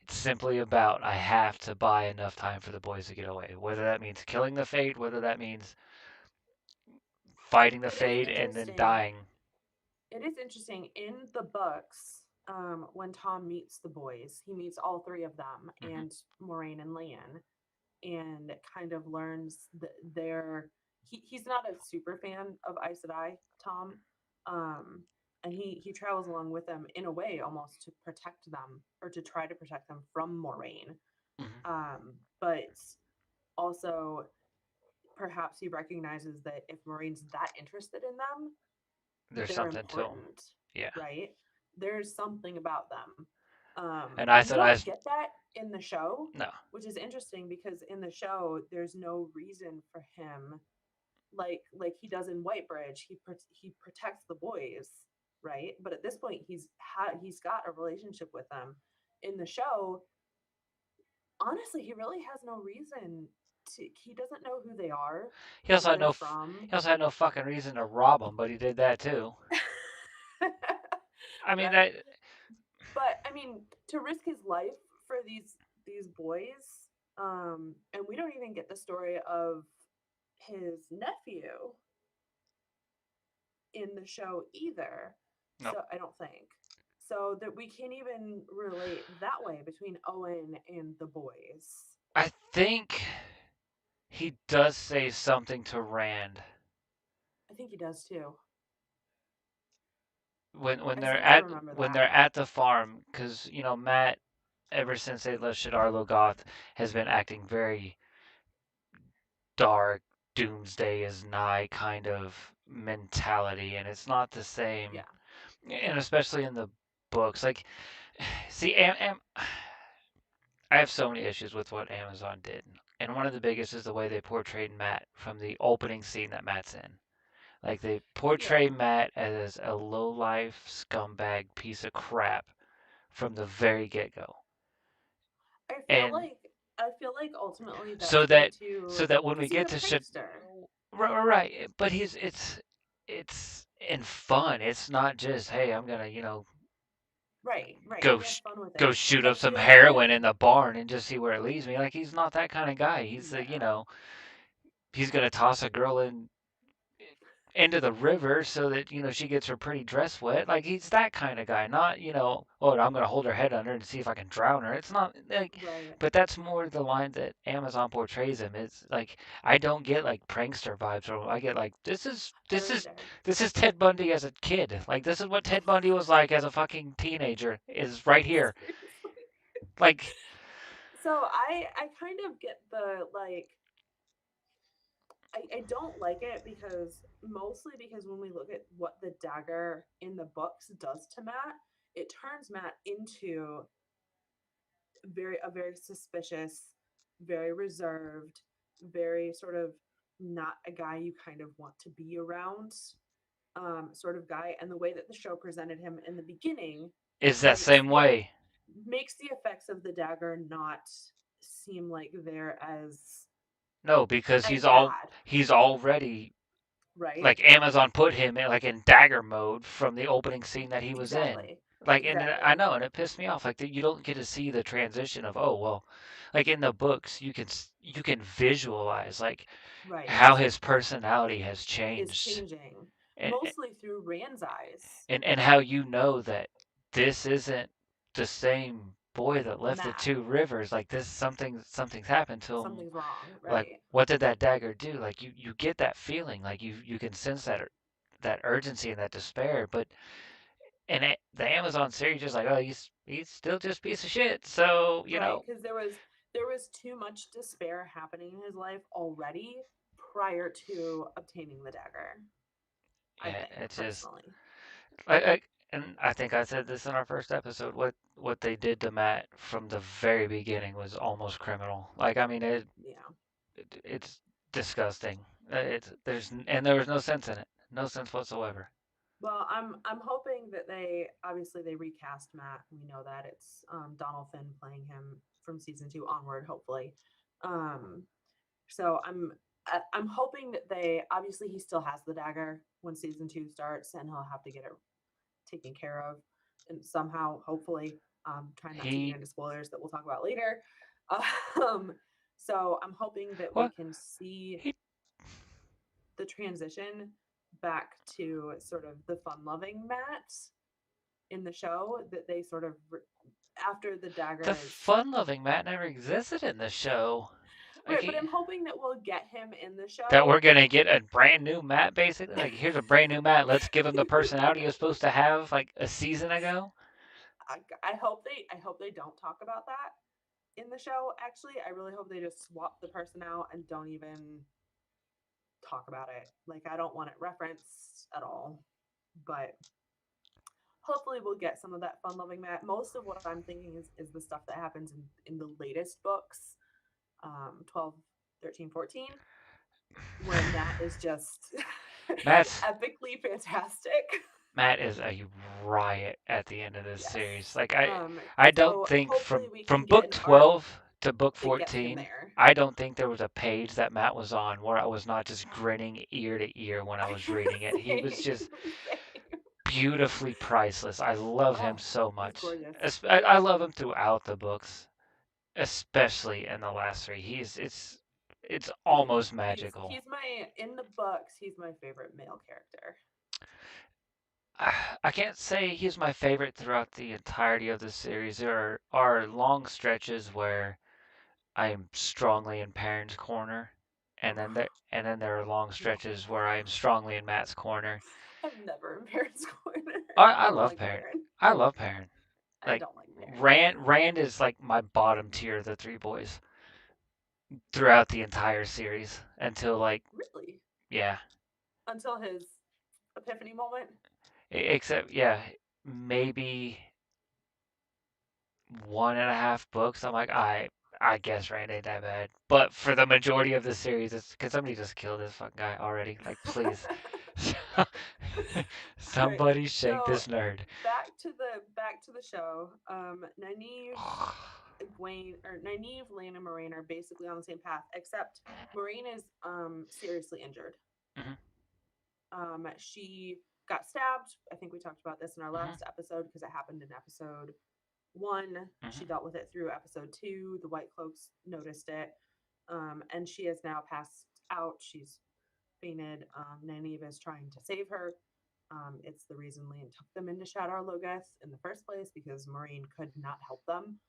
simply about I have to buy enough time for the boys to get away. Whether that means killing the Fade, whether that means fighting the It is Fade and then interesting. dying. It is interesting in the books. When Tom meets the boys, he meets all three of them Hmm. and Moraine and Lan, and kind of learns that they're he's not a super fan of Aes Sedai, Tom. Um, and he travels along with them in a way almost to protect them or to try to protect them from Moraine. Hmm. But also perhaps he recognizes that if Moraine's that interested in them, There's they're something to him. important, Yeah. right? There's something about them. And I We said I don't get that in the show, no. which is interesting because in the show there's no reason for him, like he does in Whitebridge. He protects the boys, right? But at this point, he's got a relationship with them. In the show, honestly, he really has no reason to. He doesn't know who they are, He also where had they're no from. he also had no fucking reason to rob him, but he did that too. I mean Right? that But to risk his life for these boys, and we don't even get the story of his nephew in the show either. no. So I don't think so that we can't even relate that way between Owen and the boys. I think he does say something to Rand I think he does too. when I they're seem to at remember when that. they're at the farm because you know Matt ever since they left Shadar Logoth has been acting very dark, doomsday is nigh kind of mentality, and it's not the same. Yeah. And especially in the books, like see, I have so many issues with what Amazon did, and one of the biggest is the way they portrayed Matt from the opening scene that Matt's in. Like they portray Yeah. Matt as a low life scumbag piece of crap from the very get go. I feel And like I feel like ultimately so that's due that to when we because he's get a to shit, prankster. right, but it's in fun. It's not just, hey, I'm gonna, Right, right. go He has fun with go it. shoot I up some feel like heroin in the barn and just see where it leads me. Like he's not that kind of guy. yeah, He's gonna toss a girl into the river so that she gets her pretty dress wet. Like he's that kind of guy, not oh, I'm gonna hold her head under and see if I can drown her. It's not like, right. but that's more the line that Amazon portrays him. It's like I don't get like prankster vibes, or I get like I don't either. this is Ted Bundy as a kid. Like this is what Ted Bundy was like as a fucking teenager. Is right here. Seriously. Like So I kind of get the like I don't like it because mostly because when we look at what the dagger in the books does to Matt, it turns Matt into very suspicious, very reserved, very sort of not a guy you kind of want to be around sort of guy. And the way that the show presented him in the beginning is that makes same the way. makes the effects of the dagger not seem like they're No, because as bad, he's already, right? like Amazon put him in like in dagger mode from the opening scene that he was in. Exactly. Like, I Exactly. know, and it pissed me off. Like you don't get to see the transition of, oh well, like in the books you can visualize like Right. how his personality has Is changed, changing and mostly through Rand's eyes. how you know that this isn't the same boy that left the Matt, two rivers. Like this, something's happened to him. something's wrong, Like right? what did that dagger do? Like you get that feeling. Like you can sense that urgency and that despair. But and the Amazon series just like, oh, he's still just a piece of shit. So Right, because there was too much despair happening in his life already prior to obtaining the dagger. I yeah, think it's just personally. I and I think I said this in our first episode. What they did to Matt from the very beginning was almost criminal. Like I mean Yeah. it's disgusting. There was no sense in it. No sense whatsoever. Well, I'm hoping that they obviously they recast Matt. We know that it's Donald Finn playing him from season 2 onward, hopefully. Um, so I'm hoping that they obviously he still has the dagger when season 2 starts, and he'll have to get it taken care of, and somehow, hopefully, trying not to get He into spoilers that we'll talk about later. Um, so I'm hoping that we what can see he the transition back to sort of the fun-loving Matt in the show that they sort of after the the dagger is fun-loving Matt never existed in the show. Like right, but I'm hoping that we'll get him in the that show. we're gonna get a brand new Matt, basically. Like here's a brand new Matt. Let's give him the personality he was supposed to have like a season ago. I hope they don't talk about that in the show. Actually, I really hope they just swap the person out and don't even talk about it. Like I don't want it referenced at all. But hopefully we'll get some of that fun loving Matt. Most of what I'm thinking is the stuff that happens in the latest books, 12, 13, 14, where Matt is just Matt's epically fantastic. Matt is a riot at the end of this Yes. series. Like Um, I don't so think hopefully we from can get book an arc 12 to book that gets him 14, there. I don't think there was a page that Matt was on where I was not just grinning ear to ear when I was reading it. He was Same, just same. beautifully priceless. I love him Oh, so he's much. gorgeous. I love him throughout the books, especially in the last three. It's He almost he's magical. he's my in the books. He's my favorite male character. I can't say he's my favorite throughout the entirety of the series. There are long stretches where I am strongly in Perrin's corner, and then there are long No, stretches where I am strongly in Matt's corner. I'm never in Perrin's corner. I I don't love like Perrin. Perrin. I love Perrin. I Like don't like Perrin. Rand is like my bottom tier of the three boys throughout the entire series until like, Really, yeah, until his epiphany moment. except yeah, maybe 1.5 books. I'm like, I guess Rand ain't that bad. But for the majority of the series, it's can somebody just kill this fucking guy already? Like, please. All right. Somebody shank So this nerd. back to the show. Nynaeve, Egwene, or Nynaeve, Lan, and Moraine are basically on the same path, except Moraine is seriously injured. Mhm, She got stabbed. I think we talked about this in our mhm, last episode because it happened in episode 1. She mhm. dealt with it through episode 2. The White Cloaks noticed it, and she is now passed out. She's fainted. Nynaeve is trying to save her. It's the reason Lan took them into Shadar Logoth in the first place because Moraine could not help them.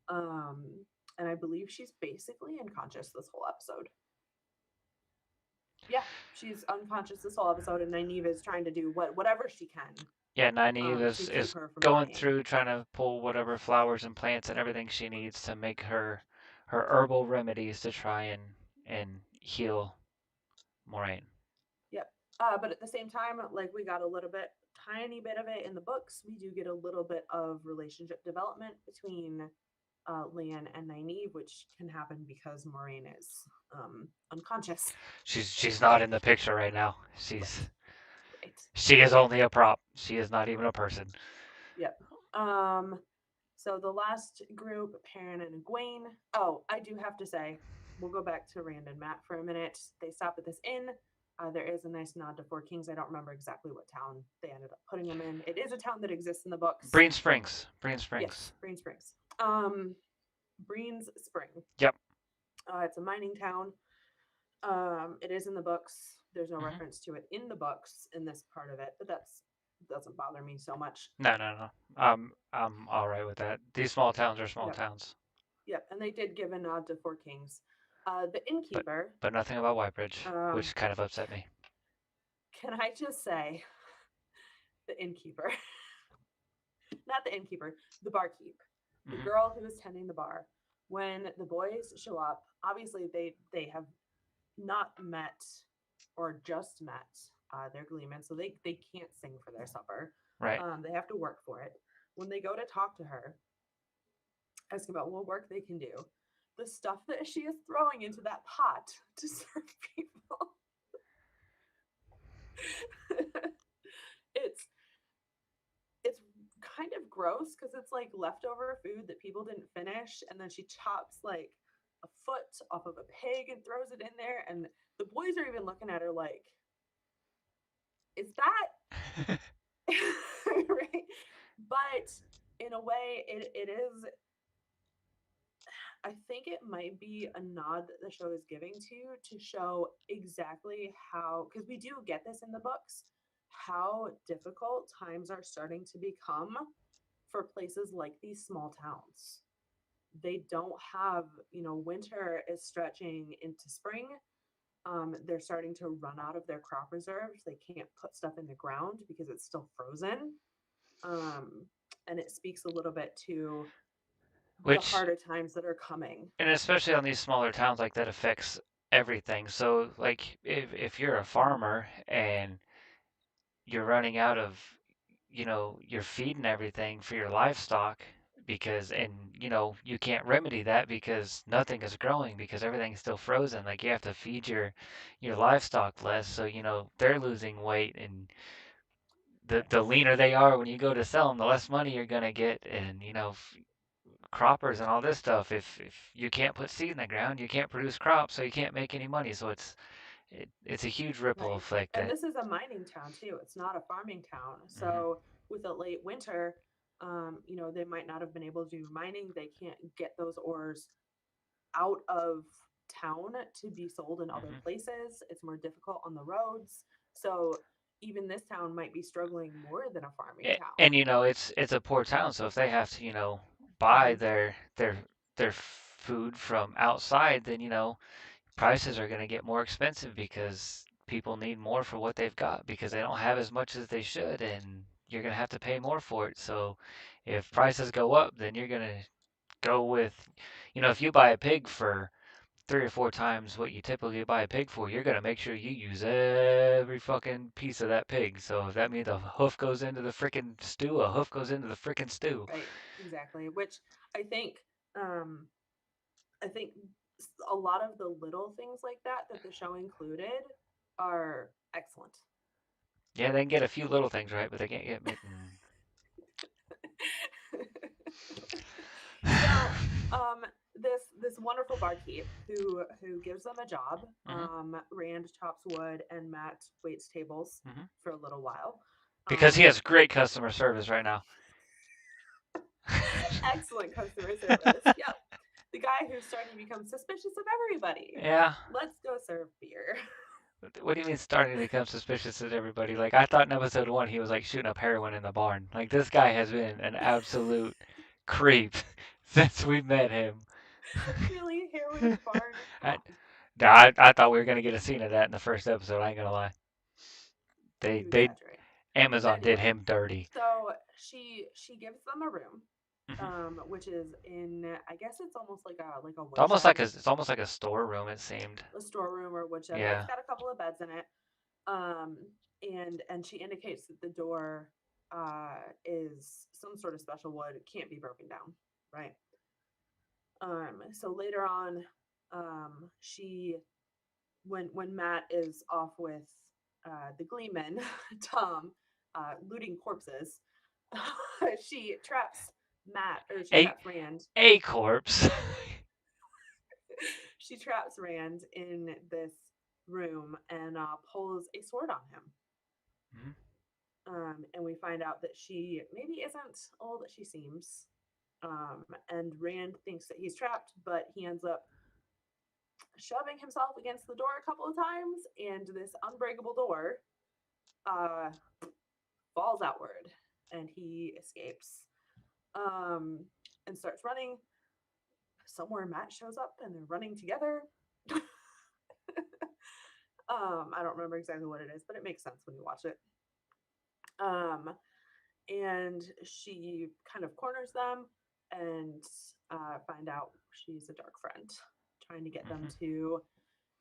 Um, and I believe she's basically unconscious this whole episode. Yeah, she's unconscious this whole episode, and Nynaeve is trying to do whatever she can Yeah, Nynaeve to keep is her from going dying. through trying to pull whatever flowers and plants and everything she needs to make her herbal remedies to try and heal Moraine. Yep. But at the same time, like we got a little bit, tiny bit of it in the books. We do get a little bit of relationship development between Lan and Nynaeve, which can happen because Moraine is unconscious. She's not in the picture right now. Right. Right. She is only a prop. She is not even a person. Yep. Um. So the last group, Perrin and Egwene. Oh, I do have to say, we'll go back to Rand and Matt for a minute. They stop at this inn. There is a nice nod to Four Kings. I don't remember exactly what town they ended up putting them in. It is a town that exists in the books. Breen Springs. Breen Yes, Springs. Breen Springs. Breen's Spring. Yep. It's a mining town. It is in the books. There's no Hmm. reference to it in the books in this part of it, but that's doesn't bother me so much. No, no, no. I'm all right with that. These small towns are small Yep, towns, yep. And they did give a nod to Four Kings. The but innkeeper. but nothing about Whitebridge, Um, which kind of upset me. can I just say the innkeeper, not the innkeeper, the barkeep, the Hmm. girl who is tending the bar. When the boys show up, obviously they have not met or just met their gleeman, so they can't sing for their supper. Right. They have to work for it. When they go to talk to her, ask about what work they can do, the stuff that she is throwing into that pot to serve people, it's it's kind of gross because it's like leftover food that people didn't finish, and then she chops like a foot off of a pig and throws it in there, and the boys are even looking at her like, is that right? But in a way, it is. I think it might be a nod that the show is giving to show exactly how, because we do get this in the books, how difficult times are starting to become for places like these small towns. They don't have, winter is stretching into spring. They're starting to run out of their crop reserves. They can't put stuff in the ground because it's still frozen. Um, and it speaks a little bit to the Which, harder times that are coming. and especially on these smaller towns, like that affects everything. So, like, if you're a farmer and you're running out of, your feed and everything for your livestock because, and, you can't remedy that because nothing is growing because everything's still frozen. Like, you have to feed your livestock less, so, they're losing weight, and the leaner they are when you go to sell them, the less money you're gonna get, and, croppers and all this stuff. If you can't put seed in the ground, you can't produce crops, so you can't make any money. So it's a huge ripple Right. effect And that. this is a mining town too. It's not a farming town. Mhm. So with a late winter, they might not have been able to do mining. They can't get those ores out of town to be sold in other Mhm. places. It's more difficult on the roads. So even this town might be struggling more than a farming And town. it's a poor town, so if they have to, buy Hmm. their food from outside, then prices are going to get more expensive because people need more for what they've got because they don't have as much as they should, and you're going to have to pay more for it. So if prices go up, then you're going to go with, if you buy a pig for 3 or 4 times what you typically buy a pig for, you're gonna make sure you use every fucking piece of that pig. So if that means a hoof goes into the freaking stew, a hoof goes into the freaking stew. Right. Exactly. Which I think um, I think a lot of the little things like that that the show included are excellent. Yeah, they can get a few little things right, but they can't get So, this wonderful barkeep who gives them a job. hmm Rand chops wood and Matt waits tables hmm for a little while. because he Um, has great customer service right now. excellent customer service. Yep, the guy who's starting to become suspicious of everybody. Yeah. Let's go serve beer. What do you mean starting to become suspicious of everybody? Like I thought in episode 1 he was like shooting up heroin in the barn. Like this guy has been an absolute creep since we met him. Really, heroin in the barn? Come I, on, I thought we were gonna get a scene of that in the first episode. I ain't gonna lie. you They exaggerate. Amazon did Anyway, him dirty. so she gives them a room, hmm which is in, I guess it's almost like a It's woodshed, almost like a storeroom. It seemed. a storeroom or woodshed, but it's Yeah. got a couple of beds in it. Um, and she indicates that the door is some sort of special wood, it can't be broken down, right? So later on, she when Matt is off with the Gleeman, Tom, looting corpses, she traps Matt, or she A traps Rand. a corpse. She traps Rand in this room and pulls a sword on him. Mhm. And we find out that she maybe isn't all that she seems. And Rand thinks that he's trapped, but he ends up shoving himself against the door a couple of times, and this unbreakable door uh, falls outward, and he escapes um, and starts running. Somewhere Matt shows up, and they're running together. I don't remember exactly what it is, but it makes sense when you watch it. Um, and she kind of corners them and find out she's a dark friend, trying to get them Mhm. to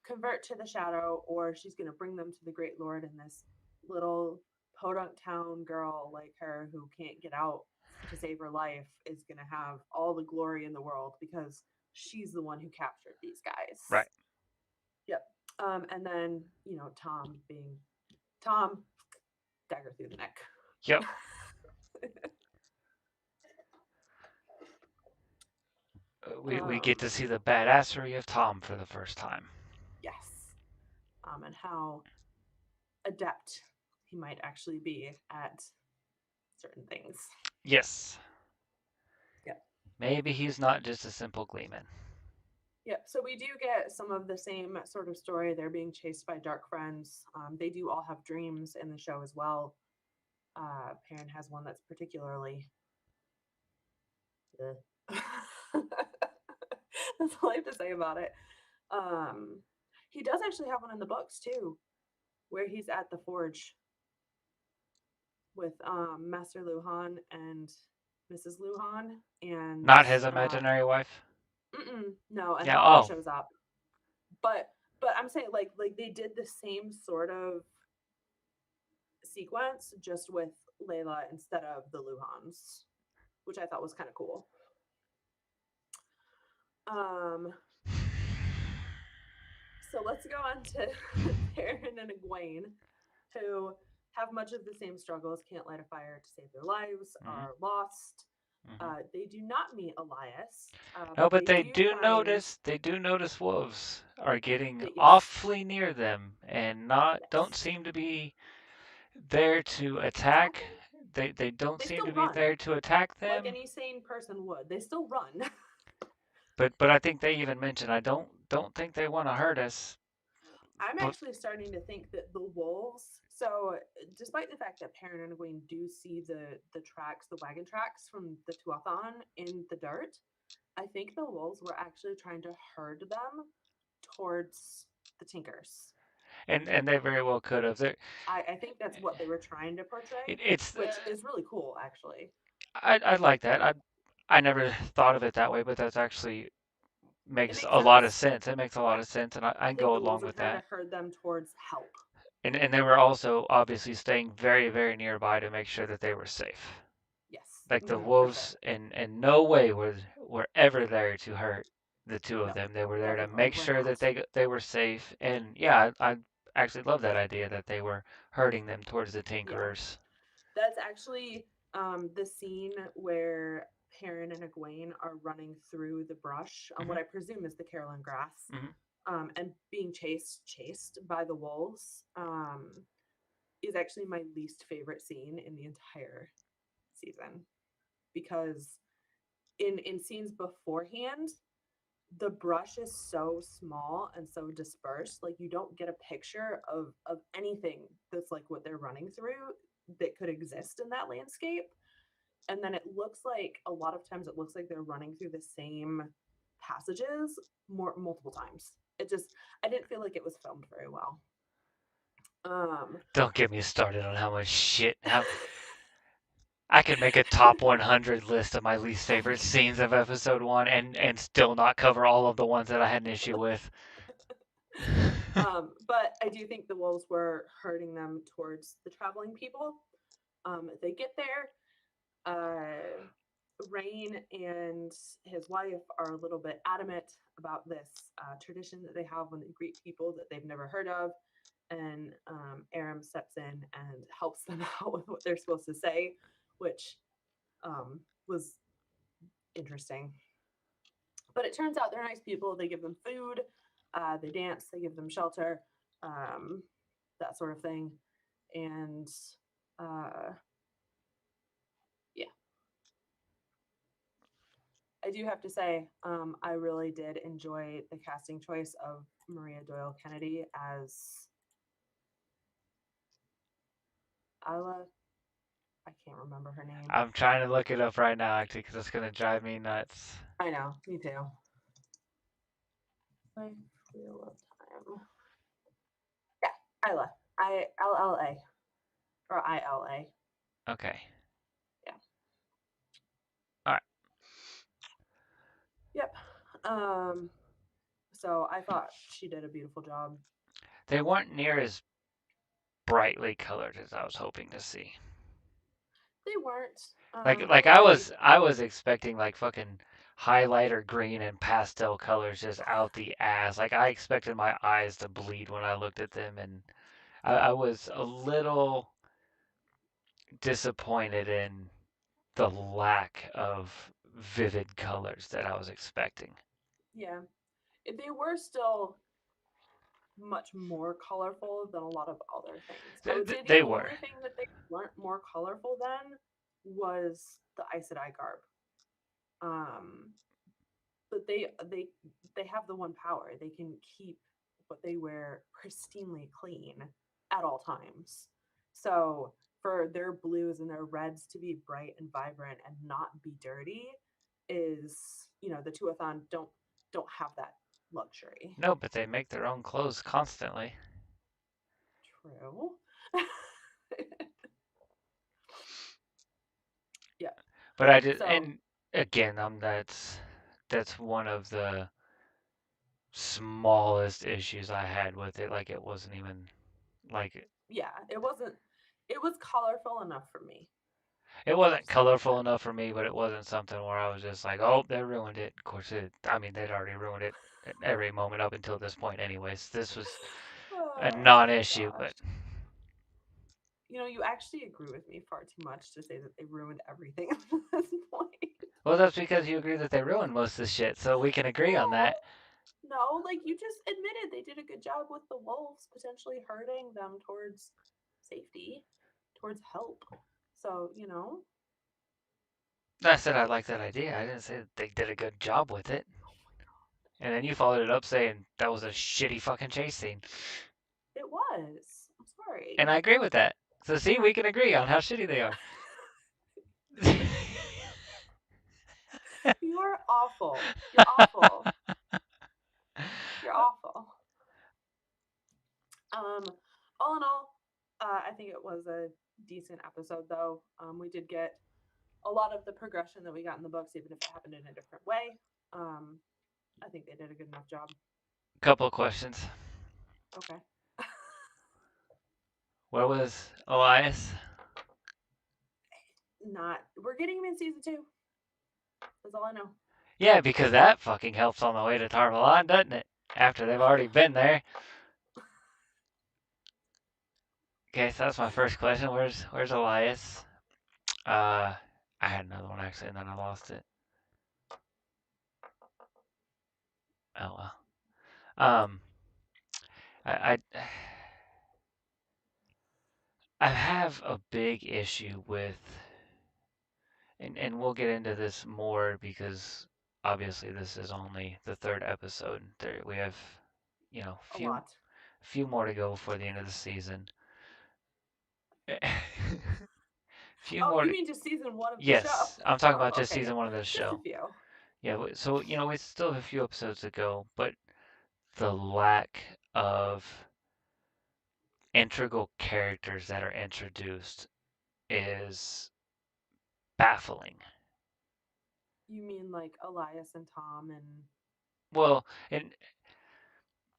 convert to the shadow, or she's going to bring them to the Great Lord, and this little podunk town girl like her who can't get out to save her life is going to have all the glory in the world because she's the one who captured these guys. Right. Yep. And then, Tom being Tom, dagger through the neck. Yep. We get um, to see the badassery of Tom for the first time. yes. And how adept he might actually be at certain things. Yes. Yep. Maybe he's not just a simple gleeman. Yep. So we do get some of the same sort of story. They're being chased by dark friends. They do all have dreams in the show as well. Perrin has one that's particularly. That's all I have to say about it. Um, he does actually have one in the books too, where he's at the forge with Master Luhan and Mrs. Luhan, and Not his imaginary wife. no, and Yeah. Hala Oh. shows up. But I'm saying like they did the same sort of sequence just with Layla instead of the Luhans, which I thought was kind of cool. Um, so let's go on to Perrin and Egwene, who have much of the same struggles, can't light a fire to save their lives, hmm are lost. hmm They do not meet Elias, No, but but they do find they do notice wolves are getting that, yes, awfully near them and not don't yes, seem to be there to attack. attacking. They don't They seem to still be run there to attack like them. any sane person would. They still run. But I think they even mentioned I don't think they want to hurt us. I'm But actually starting to think that the wolves. So, despite the fact that Perrin and Egwene do see the tracks, the wagon tracks from the Tuathan in the dirt, I think the wolves were actually trying to herd them towards the Tinkers. and they very well could have. I think that's what they were trying to portray, It's which is really cool, actually. I like that. I never thought of it that way, but that's actually It makes makes a lot of sense. sense. It makes a lot Yep. of sense, and I I can think go the wolves along were with trying that. to herd them towards help. And they were also obviously staying very, very nearby to make sure that they were safe. Yes, Like the for sure. wolves in no way were ever there to hurt the two of No, them. They were there to definitely make were sure that not. they were safe. And yeah, I actually love that idea that they were herding them towards the Yeah, Tinkerers. that's actually the scene where Perrin and Egwene are running through the brush on what Hmm. I presume is the Carolyn grass, Hmm. and being chased by the wolves. Is actually my least favorite scene in the entire season, because in scenes beforehand, the brush is so small and so dispersed, like you don't get a picture of anything that's like what they're running through that could exist in that landscape. And then it looks like a lot of times it looks like they're running through the same passages multiple times. It just, I didn't feel like it was filmed very well. um Don't get me started on how much shit. How I could make a top 100 list of my least oh my favorite scenes of episode one and still not cover all of the ones that I had an issue with. but I do think the wolves were herding them towards the traveling people. They get there. Rain and his wife are a little bit adamant about this tradition that they have when they greet people that they've never heard of. And Aram steps in and helps them out with what they're supposed to say, which was interesting. But it turns out they're nice people. They give them food, they dance, they give them shelter, um, that sort of thing. And uh, yeah, I do have to say, I really did enjoy the casting choice of Maria Doyle Kennedy as Isla. I can't remember her name. I'm trying to look it up right now, actually, because it's gonna drive me nuts. I know, me too. My Wheel of Time. Yeah, Isla. ILLA or ILA. Okay. Yeah. All right. Yep. So I thought she did a beautiful job. They weren't near as brightly colored as I was hoping to see. They weren't. I Like agree. I was expecting like fucking highlighter green and pastel colors just out the ass. Like I expected my eyes to bleed when I looked at them, and I was a little disappointed in the lack of vivid colors that I was expecting. Yeah. They were still much more colorful than a lot of other things. I would say the They were. only thing that they weren't more colorful than was the Aes Sedai garb. Um, but they have the one power. They can keep what they wear pristinely clean at all times. So for their blues and their reds to be bright and vibrant and not be dirty is, the Tuathan don't have that luxury. No, but they make their own clothes constantly. True. Yeah. But I just So and again, that's one of the smallest issues I had with it. Like it wasn't even like yeah, it was colorful enough for me. it I'll wasn't just say it like colorful that. enough for me, but it wasn't something where I was just like, oh, they ruined it. Of course, I mean, they'd already ruined it at every moment up until this point, anyways. This was a Oh non-issue, gosh. but You actually agree with me far too much to say that they ruined everything at this point. well, that's because you agree that they ruined most of the shit, so we can agree on No, that. no, like you just admitted they did a good job with the wolves potentially herding them towards safety, towards help. So, I said I like that idea. I didn't say that they did a good job with it. And then you followed it up saying that was a shitty fucking chase scene. it was. I'm And sorry. I agree with that. So see, we can agree on how shitty they are. You are awful. You're awful. You're awful. Um, all in all, I think it was a decent episode, though. We did get a lot of the progression that we got in the books, even if it happened in a different way. Um, I think they did a good enough job. Couple of questions. Okay. Where was Elias? Not. We're getting him in season 2. That's all I know. Yeah, because that fucking helps on the way to Tarvalon, doesn't it? After they've already been there. Okay, so that's my first question. Where's Elias? Uh, I had another one actually, and then I lost it. Oh well. Um, I I have a big issue with, and we'll get into this more because obviously this is only the third episode. There we have, A lot. few more to go for the end of the season. Few Oh, more. you mean just season one of the show? Yes, I'm talking Oh, about just okay, yeah. season one of this Just a show. few. Yeah, so we still have a few episodes to go, but the lack of integral characters that are introduced is baffling. You mean like Elias and Tom and Well, and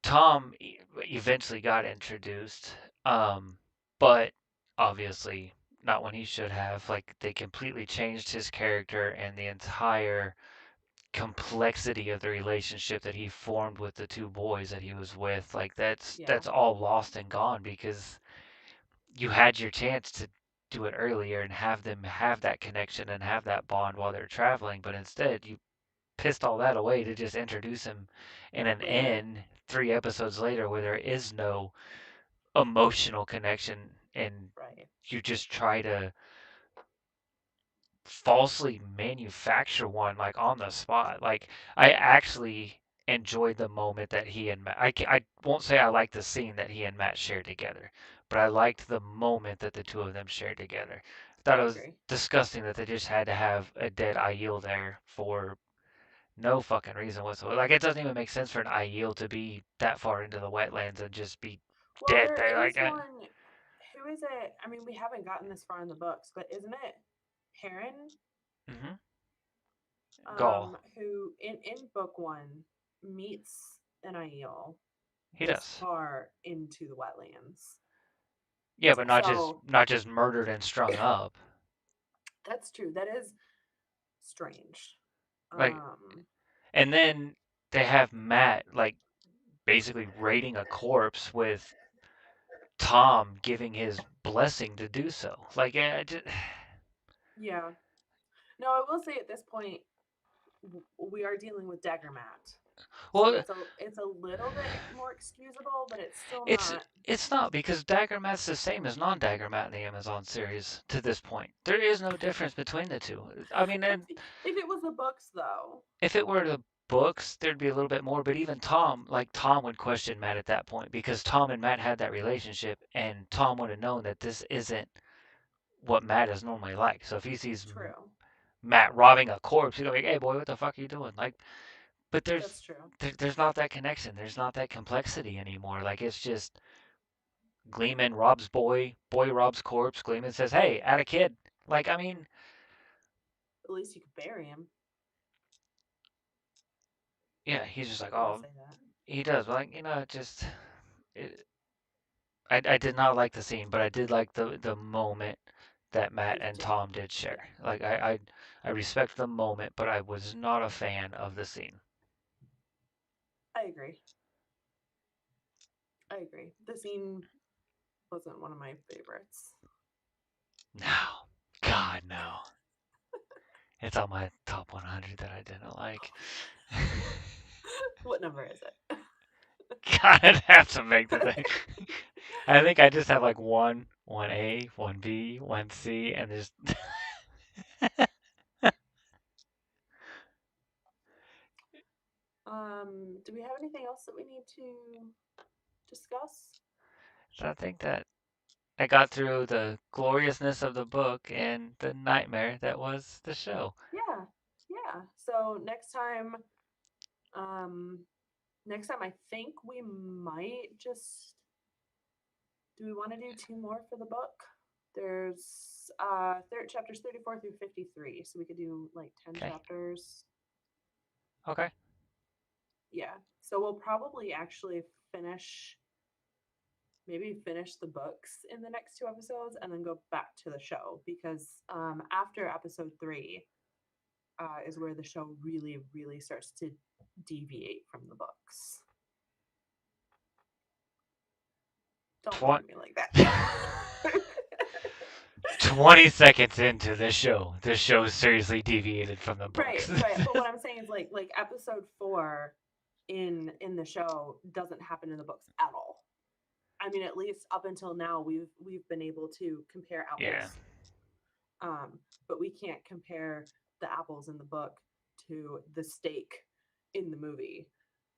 Tom eventually got introduced, but obviously not when he should have. Like they completely changed his character and the entire complexity of the relationship that he formed with the two boys that he was with. Like yeah, that's all lost and gone because you had your chance to do it earlier and have them have that connection and have that bond while they're traveling, but instead you pissed all that away to just introduce him in an later. inn 3 episodes later where there is no emotional connection and Right. you just try to falsely manufacture one like on the spot. Like I actually enjoyed the moment that he and Matt. I won't say I liked the scene that he and Matt shared together, but I liked the moment that the two of them shared together. I thought I it was agree. disgusting that they just had to have a dead Aiel there for no fucking reason whatsoever. Like it doesn't even make sense for an Aiel to be that far into the wetlands and just be Well, dead there there. is Like, one. Who is it? I mean, we haven't gotten this far in the books, but isn't it Perrin? mm-hmm. Gaul, Who in book one meets an Aiel he this does. far into the wetlands. Yeah, but So not just murdered and strung up. that's true. That is strange. Like, Um, and then they have Matt like basically raiding a corpse with Tom giving his blessing to do so. Like, yeah. No, I will say at this point we are dealing with Dagger Matt, so well, it's a little bit more excusable, but it's still it's not. it's not because Dagger Matt's the same as non-Dagger Matt in the Amazon series to this point. There is no difference between the two. I mean, and If it was the books, though, if it were the books, there'd be a little bit more. But even Tom, like Tom would question Matt at that point because Tom and Matt had that relationship, and Tom would have known that this isn't what Matt is normally like. So if he sees true. Matt robbing a corpse, he's like, "Hey, boy, what the fuck are you doing?" Like, but That's true. there's not that connection. There's not that complexity anymore. Like it's just Gleeman robs boy, boy robs corpse. Gleeman says, "Hey, add a kid." Like, I mean, At least you could bury him. yeah, he's just like, I will "Oh, say that. he does." But like, just it, I did not like the scene, but I did like the moment that Matt With and Jake. Tom did Yeah, share. Like I respect the moment, but I was not a fan of the scene. I agree. I agree. The scene wasn't one of my favorites. No, God no. It's on my top 100 that I didn't like. What number is it? God, I'd have to make the thing. I think I just have like one A, one B, one C, and there's. Do we have anything else that we need to discuss? So I think that I got through the gloriousness of the book and the nightmare that was the show. Yeah, yeah. So um, next time I think we might just. Do we want to do two more for the book? There's third chapters 34 through 53, so we could do like 10 Okay. chapters. Okay. Yeah. So we'll probably actually finish maybe finish the books in the next two episodes and then go back to the show because after episode 3 is where the show really, really starts to deviate from the books. Don't look Twen- at me like that. 20 seconds into the show seriously deviated from the Right, books. right. But what I'm saying is like episode 4 in the show doesn't happen in the books at all. I mean, at least up until now, we've been able to compare Yeah. apples. But we can't compare the apples in the book to the steak in the movie.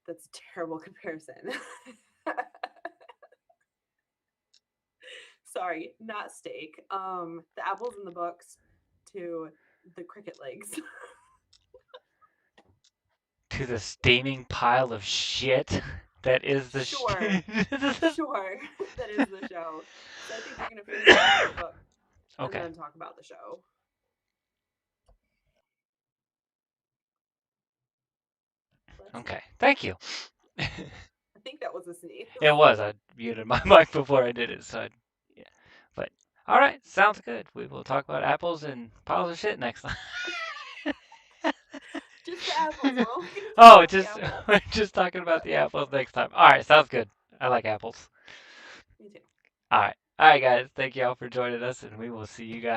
That's a terrible comparison. Sorry, not steak. The apples in the books to the cricket legs. To the steaming pile of shit that is the Sure. Sure, that is the show. So I think we're gonna finish the book and Okay. then talk about the show. Let's see. Okay. Thank you. I think that was a sneeze. It was. I muted my mic before I did it, so yeah. But all right, sounds good. We will talk about apples and piles of shit next time. Just the apples. We're only gonna talk Oh, about the just apples. we're just talking about the apples next time. All right, sounds good. I like apples. Me too. All right, guys. Thank you all for joining us, and we will see you guys.